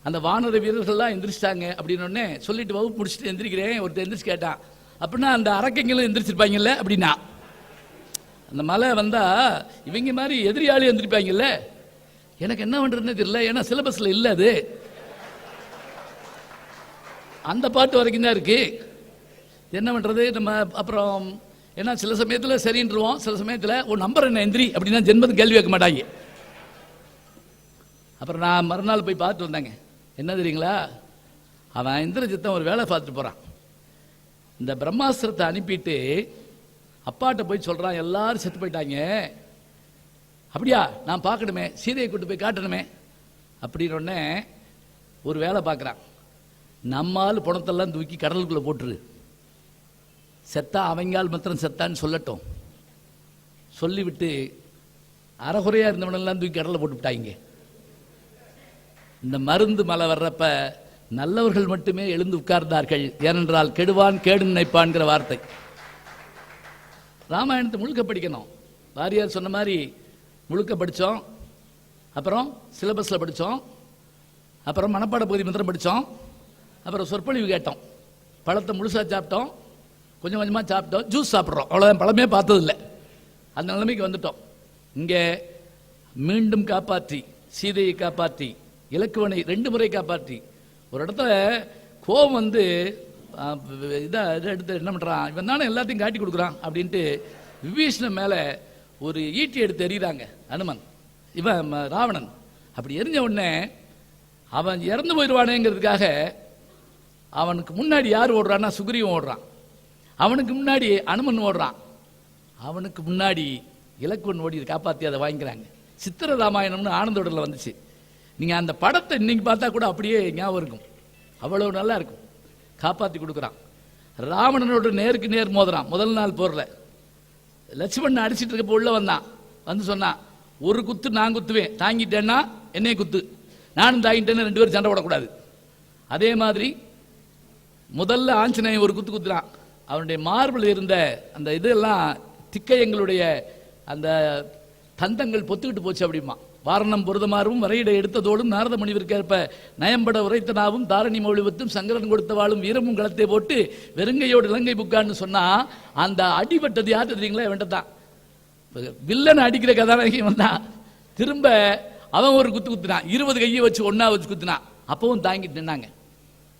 அந்த வானர வீரர்கள்லாம் எந்திரிச்சிட்டாங்க அப்படின்னு சொல்லிட்டு வகுப்பு முடிச்சுட்டு எந்திரிக்கிறேன். ஒருத்தர் எந்திரிச்சு கேட்டான், அப்படின்னா அந்த அரக்கைங்களும் எந்திரிச்சிருப்பாங்கல்ல அப்படின்னா. அந்த மலை வந்தா இவங்க மாதிரி எதிரியாளி எந்திரிப்பாங்கல்ல. எனக்கு என்ன பண்றதுன்னு தெரியல, ஏன்னா சிலபஸ்ல இல்லை அது, அந்த பாட்டு வரைக்கும் தான் இருக்கு. என்ன பண்றது நம்ம அப்புறம், ஏன்னா சில சமயத்தில் சரின்றுவோம், சில சமயத்தில் ஒரு நம்பர் என்ன எந்திரி அப்படின்னா ஜென்மத்துக்கு கேள்வி வைக்க மாட்டாங்க. அப்புறம் நான் மறுநாள் போய் பார்த்துட்டு வந்தாங்க. என்ன தெரியுங்களா, அவன் இந்திரஜித்தன் ஒரு வேலை பார்த்துட்டு போறான். இந்த பிரம்மாஸ்திரத்தை அனுப்பிட்டு அப்பாட்ட போய் சொல்றான், எல்லாரும் செத்து போயிட்டாங்க, அப்படியா நான் பார்க்கணுமே, சீதையை கூட்டு போய் காட்டணுமே அப்படின்னு உடனே ஒரு வேலை பார்க்குறான். நம்மால் பணத்தெல்லாம் தூக்கி கடலுக்குள்ள போட்டுரு, செத்தா அவங்கால் மாத்திரம் செத்தான்னு சொல்லட்டும், சொல்லிவிட்டு அறகுறையா இருந்தவனெல்லாம் தூக்கி கடலை போட்டு விட்டாங்க. இந்த மருந்து மலை வர்றப்ப நல்லவர்கள் மட்டுமே எழுந்து உட்கார்ந்தார்கள், ஏனென்றால் கெடுவான் கேடு நினைப்பான்கிற வார்த்தை. ராமாயணத்தை முழுக்க படிக்கணும். வாரியார் சொன்ன மாதிரி முழுக்க படித்தோம், அப்புறம் சிலபஸில் படித்தோம், அப்புறம் மனப்பாட பகுதி மாத்திரம் படித்தோம், அப்புறம் சொற்பொழிவு கேட்டோம், பழத்தை முழுசாக சாப்பிட்டோம், கொஞ்சம் கொஞ்சமாக சாப்பிட்டோம், ஜூஸ் சாப்பிட்றோம், அவ்வளோதான், பழமே பார்த்ததில்லை. அந்த நிலைமைக்கு வந்துட்டோம். இங்கே மீண்டும் காப்பாற்றி, சீதையை காப்பாற்றி, இலக்குவனை 2 முறை காப்பாற்றி, ஒரு இடத்துல கோபம் வந்து இதை எடுத்து என்ன பண்ணுறான், இவன் தானே எல்லாத்தையும் காட்டி கொடுக்குறான் அப்படின்ட்டு விபீஷணன் மேலே ஒரு ஈட்டி எடுத்து எறிகிறாங்க அனுமன், இவன் ராவணன். அப்படி எரிஞ்ச உடனே அவன் இறந்து போயிடுவானேங்கிறதுக்காக அவனுக்கு முன்னாடி யார் ஓடுறான்னா சுக்ரீவன் ஓடுறான், அவனுக்கு முன்னாடி அனுமன் ஓடுறான், அவனுக்கு முன்னாடி இலக்குவன் ஓடி காப்பாற்றி அதை வாங்கிக்கிறாங்க. சித்திர ராமாயணம்னு ஆனந்தோடல வந்துச்சு. நீங்கள் அந்த படத்தை இன்னைக்கு பார்த்தா கூட அப்படியே ஞாபகம் இருக்கும், அவ்வளோ நல்லா இருக்கும். காப்பாற்றி கொடுக்குறான். ராவணனோட நேருக்கு நேர் மோதுறான். முதல் நாள் போரில் லட்சுமணன் அடிச்சிட்டு இருக்கப்போ உள்ள வந்தான், வந்து சொன்னான், ஒரு குத்து நான் குத்துவேன், தாங்கிட்டேன்னா என்னைய குத்து, நானும் தாங்கிட்டேன்னு 2 பேரும் சண்டை போடக்கூடாது. அதே மாதிரி முதல்ல ஆஞ்சநேயன் ஒரு குத்து குத்துறான். அவனுடைய மார்பில் இருந்த அந்த இதெல்லாம் திக்கையங்களுடைய அந்த தந்தங்கள் பொத்துக்கிட்டு போச்சு அப்படிமா. வாரணம் பொருதமாறும் வரையிட எடுத்ததோடும் நாரத முனிவிற்கேற்ப நயம்பட உரைத்தனாவும் தாரணி மொழிவத்தும் சங்கரன் கொடுத்தவாளும் வீரமும் களத்தை போட்டு வெறுங்கையோடு இலங்கை புக்கான்னு சொன்னா அந்த அடிபட்டது யார் தெரியுங்களா? வேண்டதான் வில்லன் அடிக்கிற கதாநாயகி வந்தான், திரும்ப அவன் ஒரு குத்து குத்துனான், 20 கையை வச்சு ஒன்னா வச்சு குத்துனான், அப்பவும் தாங்கிட்டு நின்னாங்க.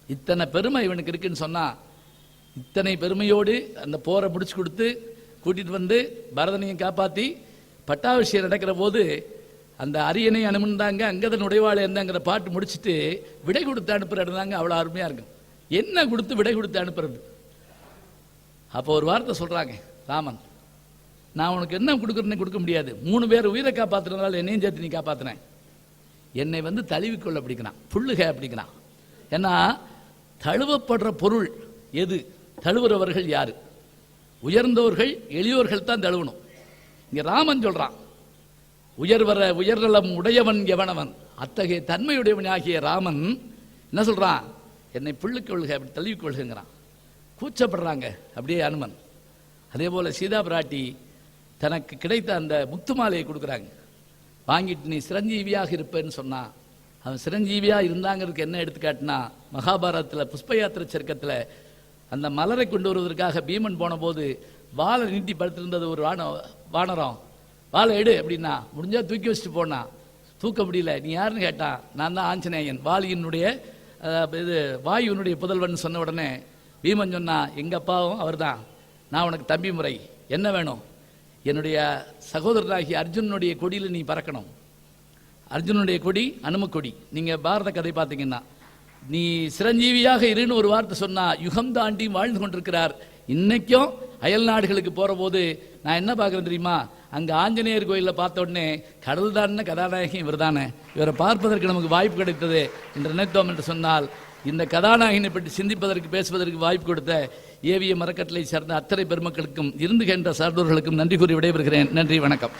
இத்தனை பெருமை இவனுக்கு இருக்குன்னு சொன்னா, இத்தனை பெருமையோடு அந்த போரை முடிச்சு கொடுத்து கூட்டிட்டு வந்து பரதனையும் காப்பாற்றி பட்டாபிஷேகம் நடக்கிற போது அந்த அரியணை அனுமந்தாங்க, அங்கதன் உடைவாள் என்னங்கிற பாட்டு முடிச்சுட்டு விடை கொடுத்து அனுப்புறது தாங்க அவ்வளோ அருமையாக இருக்கும். என்ன கொடுத்து விடை கொடுத்து அனுப்புறது? அப்போ ஒரு வார்த்தை சொல்கிறாங்க ராமன், நான் உனக்கு என்ன கொடுக்குறேன்னு கொடுக்க முடியாது, 3 பேர் உயிரை காப்பாற்றுறதுனால என்னையும் சேர்த்து நீ காப்பாற்றினேன், என்னை வந்து தழுவிக்கொள்ள அப்படிங்கிறான், புல்லுக அப்படிங்கிறான். ஏன்னா தழுவப்படுற பொருள் எது, தழுவுறவர்கள் யாரு? உயர்ந்தவர்கள் எளியோர்கள் தான் தழுவணும். இங்க ராமன் சொல்றான், உயர்நலம் உடையவன் எவனவன், அத்தகைய தன்மையுடையவன் ஆகிய ராமன் என்ன சொல்றான், என்னை புள்ளுக்கொள்க அப்படி தழுவிக்கொள்கிறான். கூச்சப்படுறாங்க அப்படியே அனுமன். அதே போல சீதா பிராட்டி தனக்கு கிடைத்த அந்த முத்து மாலையை கொடுக்குறாங்க, வாங்கிட்டு நீ சிரஞ்சீவியாக இருப்பேன்னு சொன்னா. அவன் சிரஞ்சீவியா இருந்தாங்கிறதுக்கு என்ன எடுத்துக்காட்டினா, மகாபாரதத்தில் புஷ்ப யாத்திரை சர்க்கத்தில் அந்த மலரை கொண்டு வருவதற்காக பீமன் போன போது வாழை நீட்டி படுத்திருந்தது ஒரு வானரம், வாழை எடு அப்படின்னா முடிஞ்சா தூக்கி வச்சுட்டு போனா, தூக்க முடியல, நீ யாருன்னு கேட்டான், நான் தான் ஆஞ்சநேயன், வாலியினுடைய இது வாயுனுடைய புதல்வன் சொன்ன உடனே பீமன் சொன்னா, எங்க அப்பாவும் அவர் தான், நான் உனக்கு தம்பி முறை, என்ன வேணும், என்னுடைய சகோதரனாகிய அர்ஜுனனுடைய கொடியில் நீ பறக்கணும். அர்ஜுனனுடைய கொடி அனுமக்கொடி. நீங்க பாரத கதை பார்த்தீங்கன்னா, நீ சிரஞ்சீவியாக இருன்னு ஒரு வார்த்தை சொன்னா யுகம் தாண்டி வாழ்ந்து கொண்டிருக்கிறார். இன்னைக்கும் அயல் நாடுகளுக்கு போற போது நான் என்ன பார்க்கறேன் தெரியுமா, அங்க ஆஞ்சநேயர் கோயிலில் பார்த்த உடனே கடல் தானே கதாநாயகி இவர் தானே, இவரை பார்ப்பதற்கு நமக்கு வாய்ப்பு கிடைத்தது என்று நினைத்தோம் என்று சொன்னால், இந்த கதாநாயகனை பற்றி சிந்திப்பதற்கு பேசுவதற்கு வாய்ப்பு கொடுத்த ஏவிய மரக்கட்டளை சார்ந்த அத்தனை பெருமக்களுக்கும் இருந்துகின்ற சார்ந்தவர்களுக்கும் நன்றி கூறி விடைபெறுகிறேன். நன்றி, வணக்கம்.